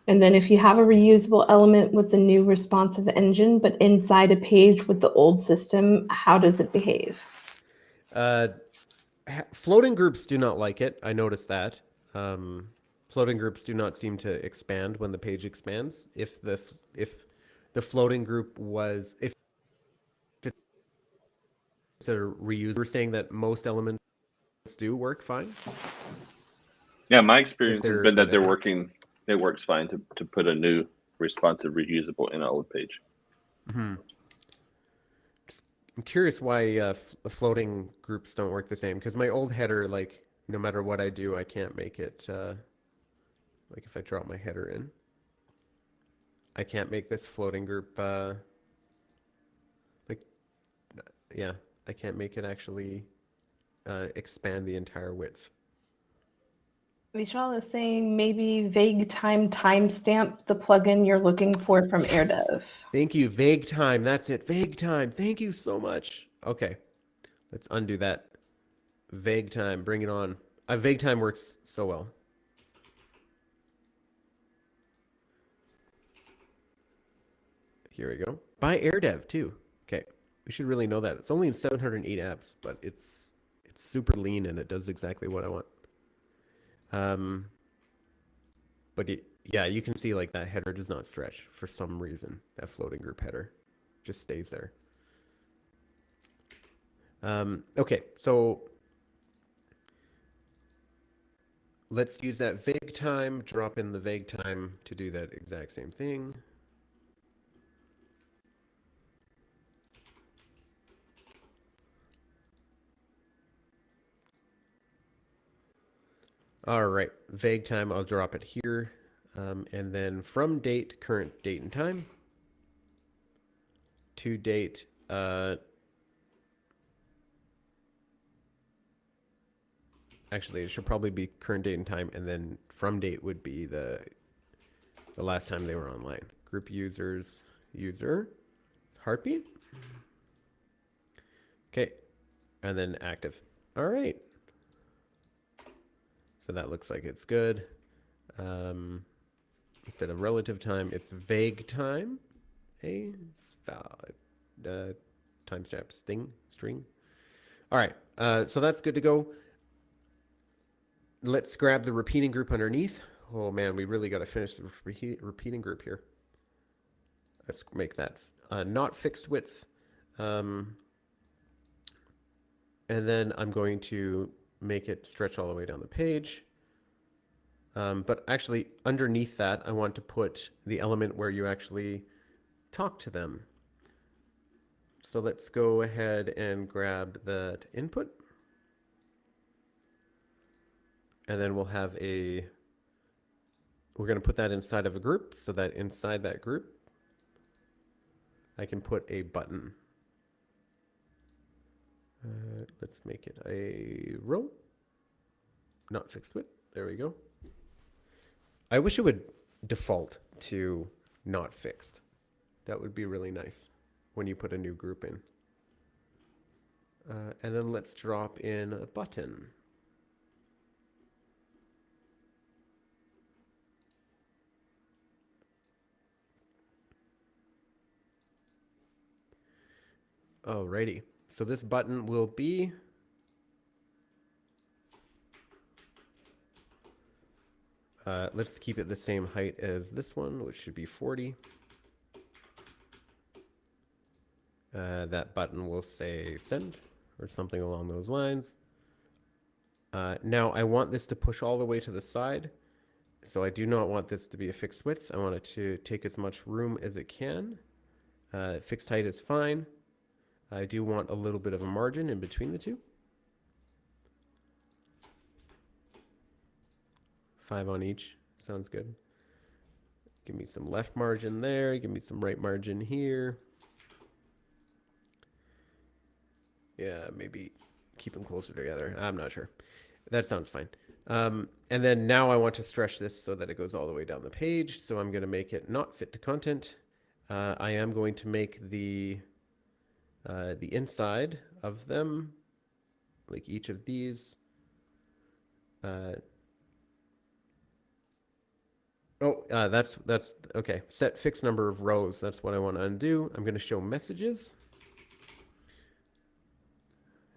And then if you have a reusable element with the new responsive engine, but inside a page with the old system, how does it behave? Floating groups do not like it. I noticed that. Floating groups do not seem to expand when the page expands. If the floating group was, if it's a reuse, we're saying that most elements do work fine. Yeah, my experience has been that they're working. It works fine to put a new responsive reusable in an old page. Mm-hmm. I'm curious why floating groups don't work the same. Because my old header, like no matter what I do, I can't make it. Like if I drop my header in, I can't make this floating group. Yeah, I can't make it actually expand the entire width. Vishal is saying maybe vague time timestamp the plugin you're looking for from AirDev. Thank you. Vague time. That's it. Vague time. Thank you so much. Okay. Let's undo that. Vague time. Bring it on. Vague time works so well. Here we go. By AirDev too. Okay. We should really know that. It's only in 708 apps, but it's super lean and it does exactly what I want. But yeah, you can see like that header does not stretch for some reason. That floating group header just stays there. Okay, so let's use that vague time, drop in the vague time to do that exact same thing. All right, vague time, I'll drop it here. And then from date, current date and time, to date, actually, it should probably be current date and time, and then from date would be the last time they were online. Group users, user, heartbeat. Okay, and then active. All right. So that looks like it's good. Instead of relative time, it's vague time. Timestamp string. All right, so that's good to go. Let's grab the repeating group underneath. Oh man, we really got to finish the repeating group here. Let's make that not fixed width. And then I'm going to make it stretch all the way down the page. But actually, underneath that, I want to put the element where you actually talk to them. So let's go ahead and grab that input. and then we'll have we're going to put that inside of a group so that inside that group, I can put a button. Let's make it a row, not fixed width. There we go. I wish it would default to not fixed. That would be really nice when you put a new group in. And then let's drop in a button. Alrighty. So this button will be let's keep it the same height as this one, which should be 40. That button will say send or something along those lines. Now I want this to push all the way to the side. So I do not want this to be a fixed width. I want it to take as much room as it can. Fixed height is fine. I do want a little bit of a margin in between the two. 5 on each. Sounds good. Give me some left margin there. Give me some right margin here. Yeah, maybe keep them closer together. I'm not sure. That sounds fine. And then now I want to stretch this so that it goes all the way down the page. So I'm going to make it not fit to content. I am going to make the inside of them, like each of these. That's okay. Set fixed number of rows. That's what I want to undo. I'm going to show messages.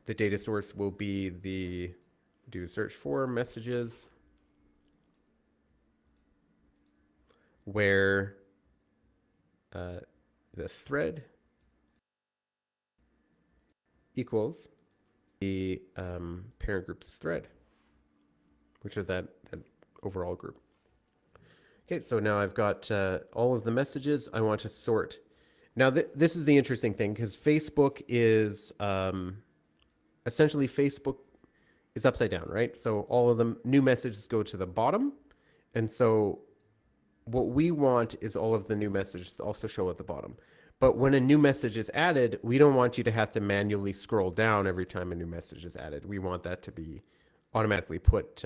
The data source will be the do search for messages, where the thread equals the parent group's thread, which is that overall group. Okay, so now I've got all of the messages. I want to sort. Now this is the interesting thing, because Facebook is essentially Facebook is upside down, right? So all of the new messages go to the bottom. And so what we want is all of the new messages to also show at the bottom. But when a new message is added, we don't want you to have to manually scroll down every time a new message is added. We want that to be automatically put,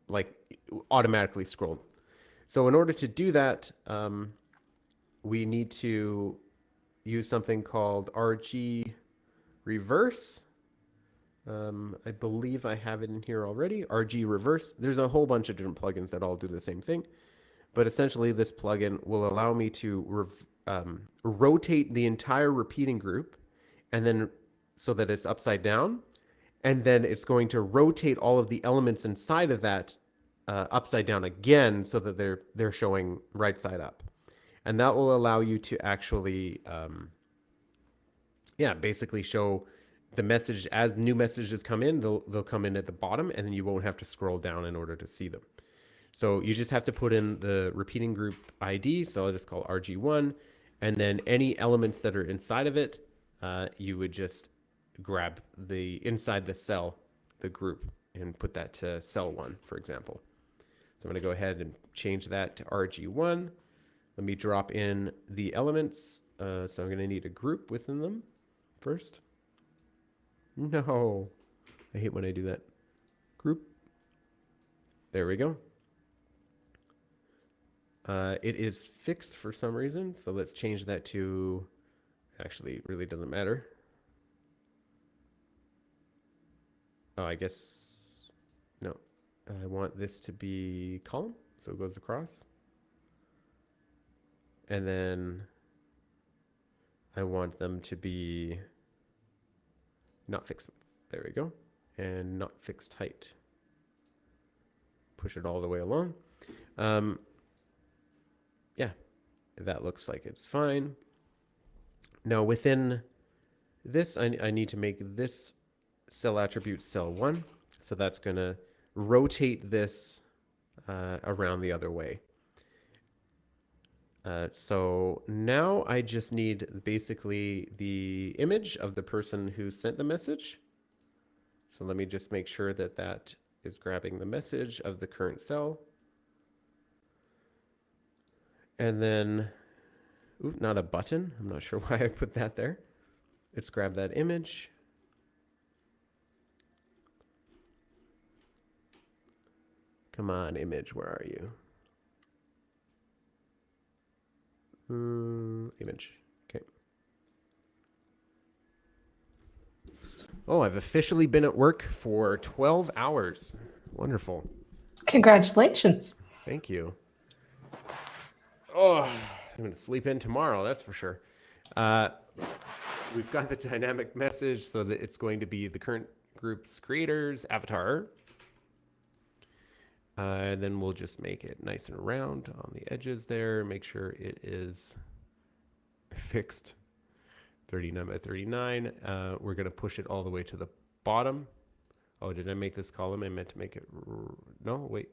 like automatically scrolled. So in order to do that, we need to use something called RG reverse. I believe I have it in here already. RG reverse. There's a whole bunch of different plugins that all do the same thing. But essentially this plugin will allow me to rotate the entire repeating group, and then so that it's upside down. And then it's going to rotate all of the elements inside of that upside down again, so that they're showing right side up. And that will allow you to actually, basically show the message as new messages come in. They'll come in at the bottom, and then you won't have to scroll down in order to see them. So you just have to put in the repeating group ID. So I'll just call RG1, and then any elements that are inside of it, you would just grab the inside the cell, the group, and put that to cell 1, for example. So I'm going to go ahead and change that to RG1. Let me drop in the elements. So I'm going to need a group within them first. No, I hate when I do that. Group. There we go. It is fixed for some reason, so let's change that to, actually, it really doesn't matter. Oh, I guess, no. I want this to be column, so it goes across. And then I want them to be not fixed width. There we go. And not fixed height. Push it all the way along. Yeah, that looks like it's fine. Now within this, I need to make this cell attribute cell 1. So that's going to rotate this around the other way. So now I just need basically the image of the person who sent the message. So let me just make sure that that is grabbing the message of the current cell. And then, ooh, not a button. I'm not sure why I put that there. Let's grab that image. Come on, image, where are you? Image. Okay. Oh, I've officially been at work for 12 hours. Wonderful. Congratulations. Thank you. Oh, I'm going to sleep in tomorrow, that's for sure. We've got the dynamic message so that it's going to be the current group's creator's avatar. And then we'll just make it nice and round on the edges there. Make sure it is fixed 39 by 39. We're going to push it all the way to the bottom. Oh, did I make this column? I meant to make it... No, wait.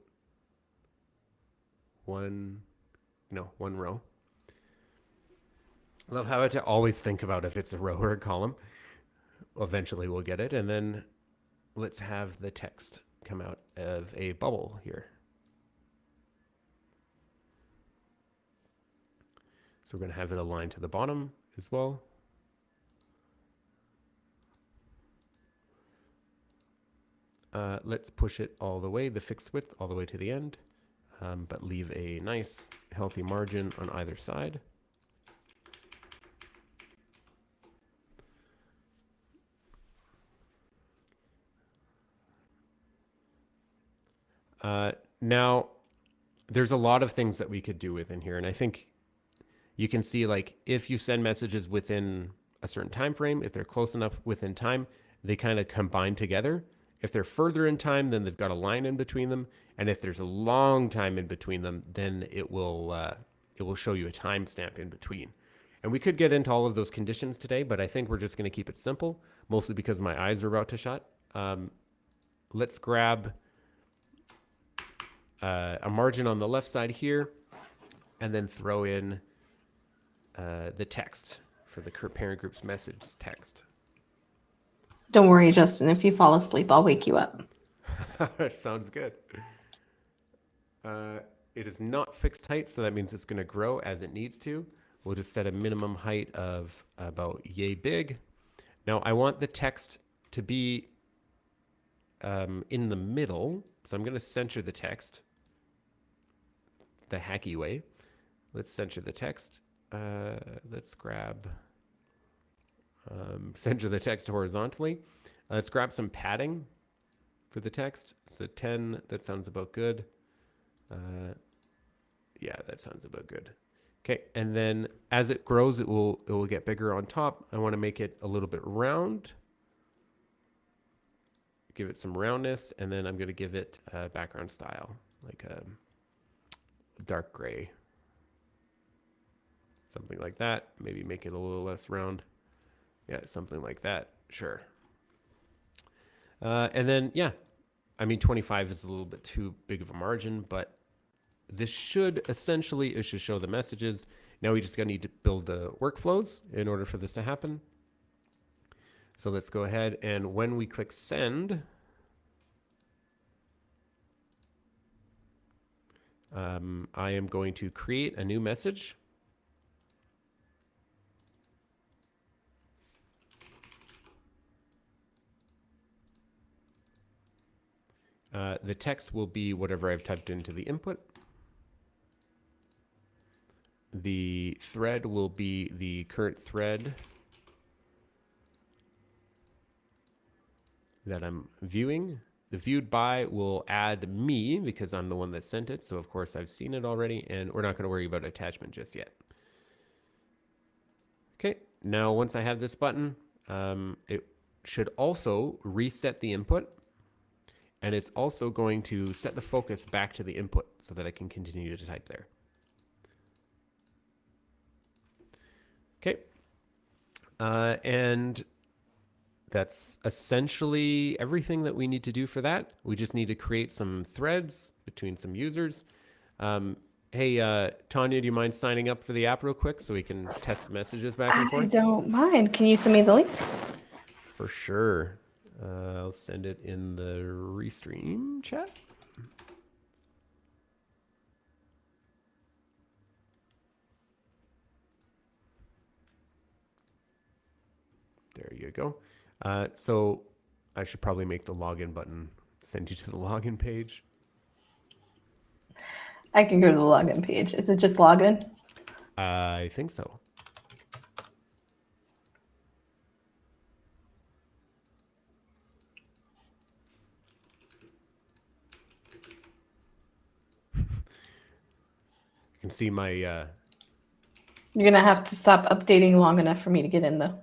One row. Love how I have to always think about if it's a row or a column. Eventually we'll get it. And then let's have the text come out of a bubble here. So we're going to have it aligned to the bottom as well. Let's push it all the way, the fixed width, all the way to the end, but leave a nice healthy margin on either side. Now, there's a lot of things that we could do within here, and I think you can see, like, if you send messages within a certain time frame, if they're close enough within time, they kind of combine together. If they're further in time, then they've got a line in between them, and if there's a long time in between them, then it will show you a timestamp in between. And we could get into all of those conditions today, but I think we're just going to keep it simple, mostly because my eyes are about to shut. Let's grab a margin on the left side here, and then throw in the text for the parent group's message text. Don't worry, Justin. If you fall asleep, I'll wake you up. Sounds good. It is not fixed height, so that means it's going to grow as it needs to. We'll just set a minimum height of about yay big. Now, I want the text to be in the middle, so I'm going to center the text the hacky way. Let's center the text. Let's grab center the text horizontally. Let's grab some padding for the text. So 10, that sounds about good. Yeah, that sounds about good. Okay, and then as it grows, it will get bigger on top. I want to make it a little bit round. Give it some roundness, and then I'm going to give it a background style, like a dark gray. Something like that. Maybe make it a little less round. Yeah, something like that. Sure. And then, yeah, I mean, 25 is a little bit too big of a margin, but this should essentially, it should show the messages. Now we just need to build the workflows in order for this to happen. So let's go ahead, and when we click send, I am going to create a new message. The text will be whatever I've typed into the input. The thread will be the current thread that I'm viewing. The viewed by will add me because I'm the one that sent it. So of course I've seen it already, and we're not going to worry about attachment just yet. Okay, now once I have this button, it should also reset the input. And it's also going to set the focus back to the input so that I can continue to type there. Okay. And that's essentially everything that we need to do for that. We just need to create some threads between some users. Hey, Tanya, do you mind signing up for the app real quick so we can test messages back and forth? I don't mind. Can you send me the link? For sure. I'll send it in the Restream chat. There you go. So I should probably make the login button send you to the login page. I can go to the login page. Is it just login? I think so. You can see my... You're going to have to stop updating long enough for me to get in, though.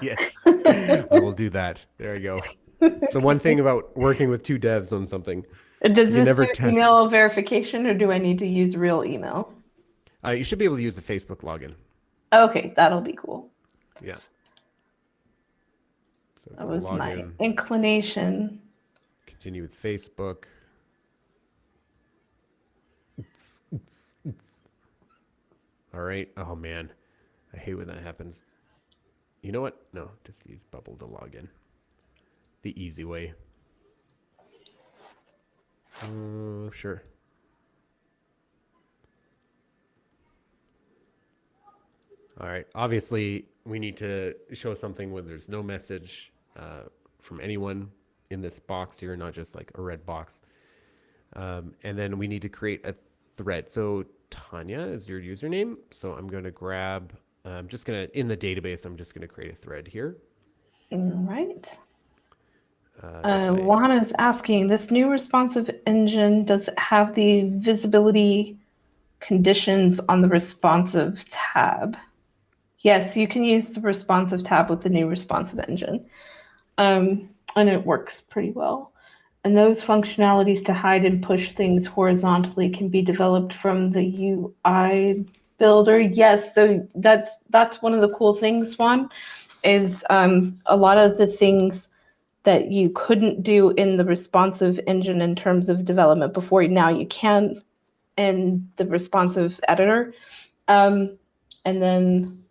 Yes, I will do that. There you go. So one thing about working with two devs on something. Does You this never do test. email verification, or do I need to use real email? You should be able to use the Facebook login. Okay, that'll be cool. Yeah. So That go was log my in, inclination. continue with Facebook. All right. Oh man, I hate when that happens. You know what? No, just use Bubble to log in. The easy way. Sure. All right. Obviously, we need to show something where there's no message from anyone in this box here, not just like a red box. And then we need to create a thread. So Tanya is your username. So I'm going to grab, I'm just going to, in the database, I'm just going to create a thread here. All right. Juan is asking, this new responsive engine, does it have the visibility conditions on the responsive tab? Yes, you can use the responsive tab with the new responsive engine. And it works pretty well. And those functionalities to hide and push things horizontally can be developed from the UI builder. Yes, so that's one of the cool things, Juan, is a lot of the things that you couldn't do in the responsive engine in terms of development before, now you can in the responsive editor. And then,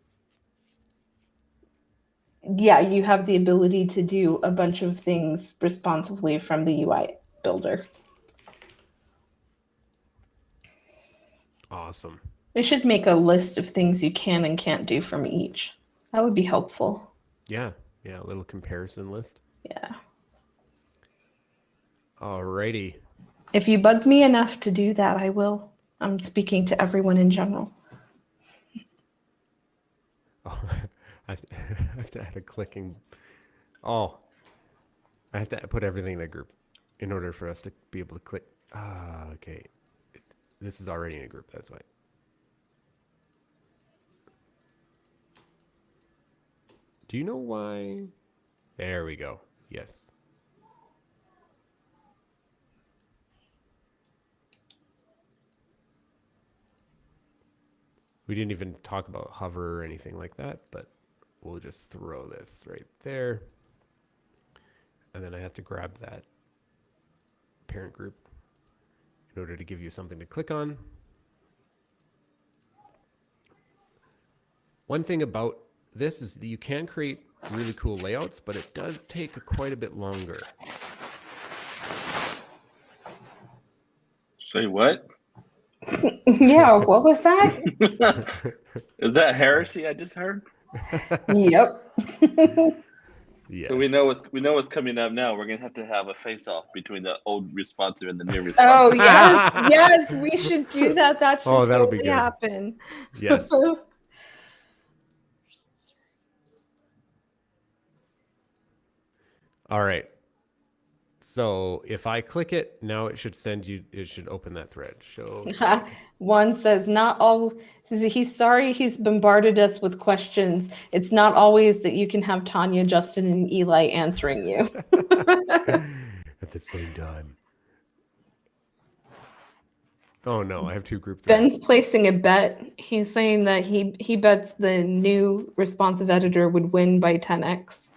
yeah, you have the ability to do a bunch of things responsively from the UI builder. Awesome. We should make a list of things you can and can't do from each. That would be helpful. Yeah. Yeah. A little comparison list. Yeah. Alrighty. If you bug me enough to do that, I will. I'm speaking to everyone in general. Oh, I have to add a clicking. Oh, I have to put everything in a group in order for us to be able to click. Ah, okay. This is already in a group. That's why. Do you know why? There we go. Yes. We didn't even talk about hover or anything like that, but we'll just throw this right there. And then I have to grab that parent group in order to give you something to click on. One thing about this is that you can create really cool layouts, but it does take quite a bit longer. Say what? Yeah, what was that? Is that heresy I just heard? Yep. Yes. So we know what's coming up now. We're gonna have a face-off between the old responsive and the new responsive. Oh yes, yes, we should do that. That should that'll be totally good. happen. Yes. All right. So if I click it, now it should send you, it should open that thread. Show. One says, not all, he's sorry he's bombarded us with questions. It's not always that you can have Tanya, Justin, and Eli answering you. At the same time. Oh no, I have two group threads. Ben's placing a bet. He's saying that he bets the new responsive editor would win by 10x.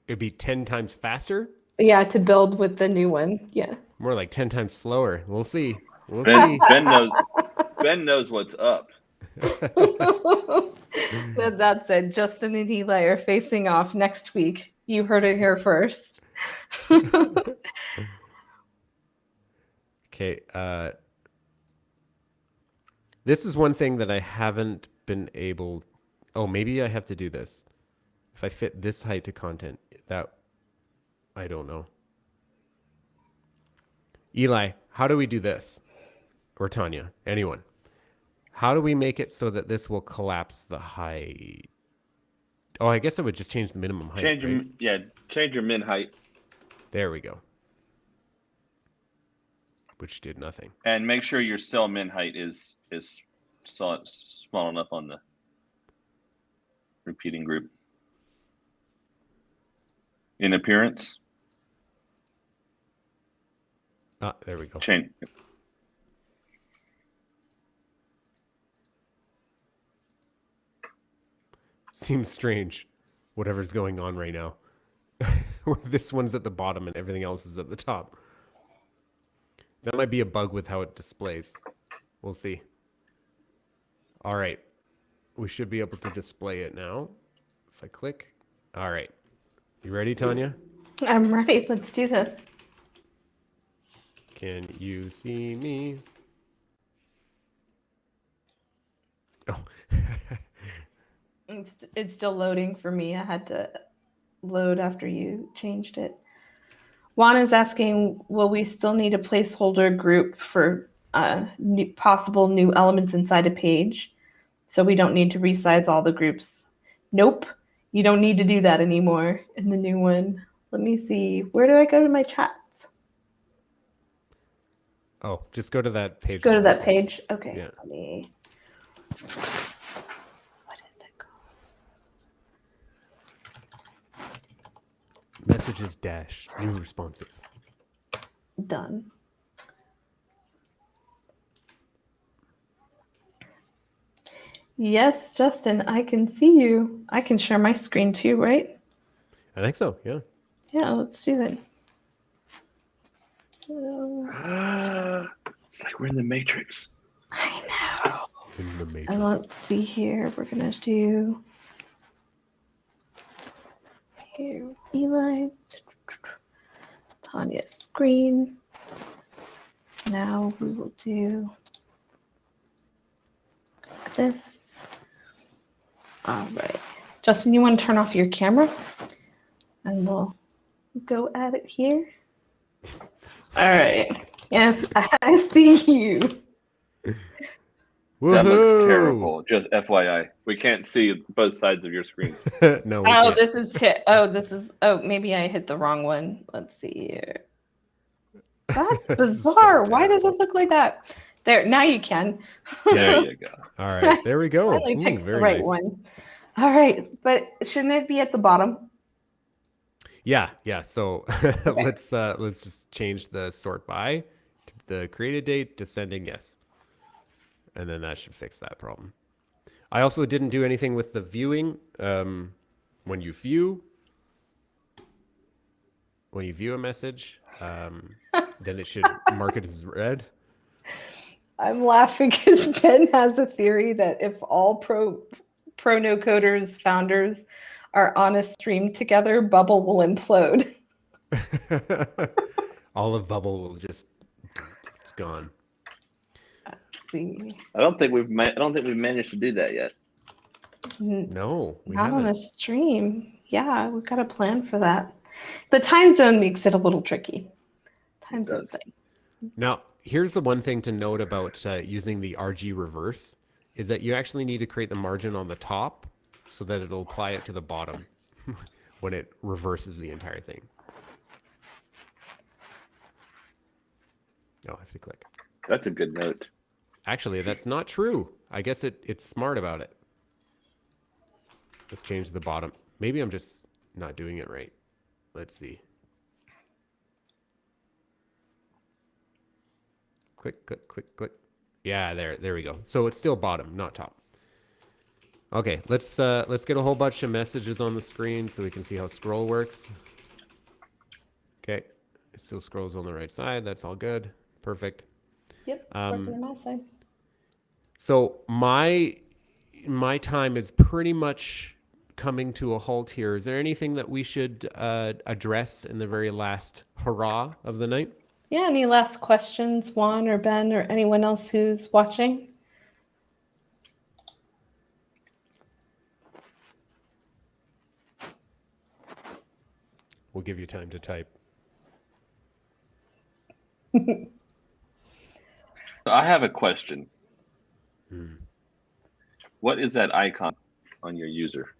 It'd be 10 times faster? Yeah, to build with the new one. Yeah. More like 10 times slower. We'll see. We'll see. Ben knows what's up. That's it. Justin and Eli are facing off next week. You heard it here first. Okay. This is one thing that I haven't been able. Oh, maybe I have to do this. If I fit this height to content, that I don't know. Eli, how do we do this? Or Tanya, anyone? How do we make it so that this will collapse the height? Oh, I guess I would just change the minimum height. Change right? change your min height. There we go. Which did nothing. And make sure your cell min height is small enough on the repeating group. In appearance, Ah, there we go. change. Seems strange, whatever's going on right now. This one's at the bottom and everything else is at the top. That might be a bug with how it displays. We'll see. All right. We should be able to display it now. If I click. All right. You ready, Tanya? I'm ready. Let's do this. Can you see me? Oh. It's still loading for me. I had to load after you changed it. Juan is asking, will we still need a placeholder group for possible new elements inside a page? So we don't need to resize all the groups. Nope. You don't need to do that anymore in the new one. Let me see. Where do I go to my chats? Oh, just go to that page. Go to that page. Okay. Yeah. Let me. What is it called? Messages dash new responsive. Done. Yes, Justin, I can see you. I can share my screen too, right? I think so, yeah. Yeah, let's do that. So It's like we're in the Matrix. I know. In the matrix. And let's see here. We're gonna do here Eli, Tanya's screen. Now we will do this. All right. Justin, you want to turn off your camera? And we'll go at it here. All right. Yes, I see you. That Woohoo! looks terrible. Just FYI, we can't see both sides of your screen. No, we Oh, can't. this is maybe I hit the wrong one. Let's see here. That's bizarre. Why does it look like that? There, now you can. There you go. All right, there we go. Finally picked the Very right nice. one. All right, but shouldn't it be at the bottom? Yeah. So let's just change the sort by to the created date, descending yes, and then that should fix that problem. I also didn't do anything with the viewing. When you view a message, then it should mark it as read. I'm laughing because Ben has a theory that if all pro no coders founders are on a stream together, Bubble will implode. All of Bubble will just it's gone. Let's see. I don't think we've managed to do that yet. No, we Not haven't. on a stream. Yeah, we've got a plan for that. The time zone makes it a little tricky. Time zone does. thing. Now, here's the one thing to note about using the RG reverse is that you actually need to create the margin on the top so that it'll apply it to the bottom when it reverses the entire thing. Oh, I have to click. That's a good note. Actually, that's not true. I guess it's smart about it. Let's change the bottom. Maybe I'm just not doing it right. Let's see. Click, click, click, click. Yeah, there we go. So it's still bottom, not top. Okay, let's get a whole bunch of messages on the screen so we can see how scroll works. Okay, it still scrolls on the right side. That's all good. Perfect. Yep, it's working on my side. So my my time is pretty much coming to a halt here. Is there anything that we should address in the very last hurrah of the night? Yeah, any last questions, Juan or Ben or anyone else who's watching? We'll give you time to type. I have a question. What is that icon on your user?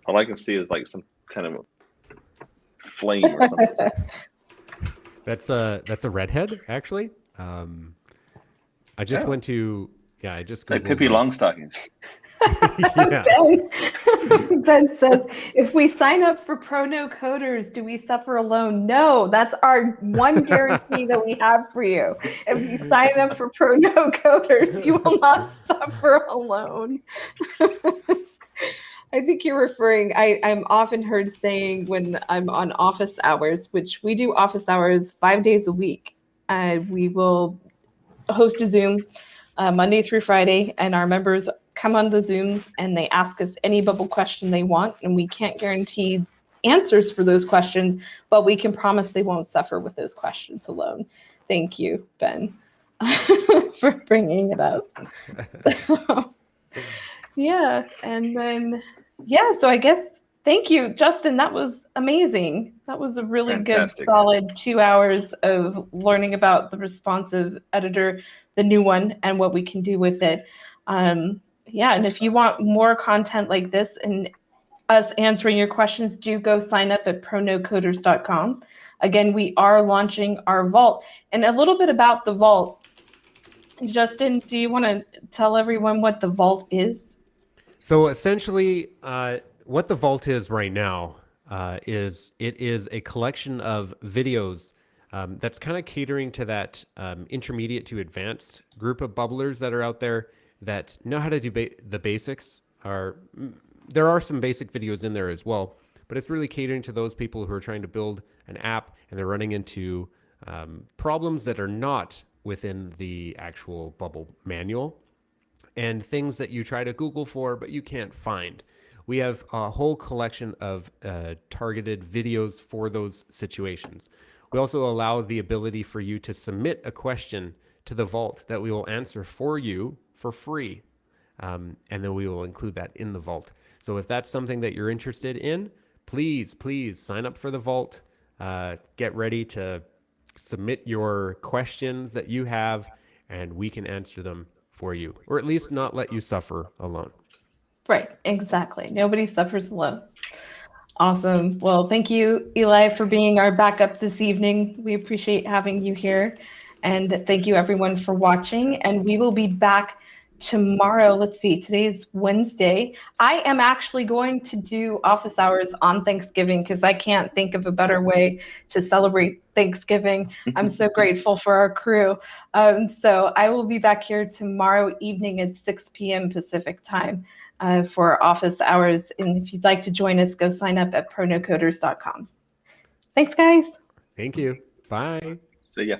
All I can see is like some kind of a flame or something. That's a redhead, actually. I just went to I just It's like Googled Pippi it. Longstockings. Yeah. Ben says, if we sign up for pro no coders, do we suffer alone? No, that's our one guarantee that we have for you. If you sign up for pro no coders, you will not suffer alone. I think you're referring, I'm often heard saying when I'm on office hours, which we do office hours 5 days a week. We will host a Zoom Monday through Friday, and our members come on the Zooms and they ask us any bubble question they want, and we can't guarantee answers for those questions, but we can promise they won't suffer with those questions alone. Thank you, Ben, for bringing it up. Yeah, and then, so I guess, thank you, Justin. That was amazing. That was a really Fantastic. good, solid 2 hours of learning about the responsive editor, the new one, and what we can do with it. And if you want more content like this and us answering your questions, do go sign up at pronocoders.com. Again, we are launching our vault. And a little bit about the vault. Justin, do you want to tell everyone what the vault is? So essentially, what the vault is right now is a collection of videos that's kind of catering to that intermediate to advanced group of bubblers that are out there that know how to do the basics. There are some basic videos in there as well, but it's really catering to those people who are trying to build an app and they're running into problems that are not within the actual Bubble manual and things that you try to Google for, but you can't find. We have a whole collection of targeted videos for those situations. We also allow the ability for you to submit a question to the vault that we will answer for you for free. And then we will include that in the vault. So if that's something that you're interested in, please sign up for the vault. Get ready to submit your questions that you have, and we can answer them for you, or at least not let you suffer alone. Right, exactly. Nobody suffers alone. Awesome. Well, thank you, Eli, for being our backup this evening. We appreciate having you here. And thank you, everyone, for watching. And we will be back tomorrow. Let's see, today's Wednesday. I am actually going to do office hours on Thanksgiving because I can't think of a better way to celebrate Thanksgiving. I'm so grateful for our crew. So I will be back here tomorrow evening at 6 p.m. Pacific time for office hours. And if you'd like to join us, go sign up at pronocoders.com. Thanks, guys. Thank you. Bye. See ya.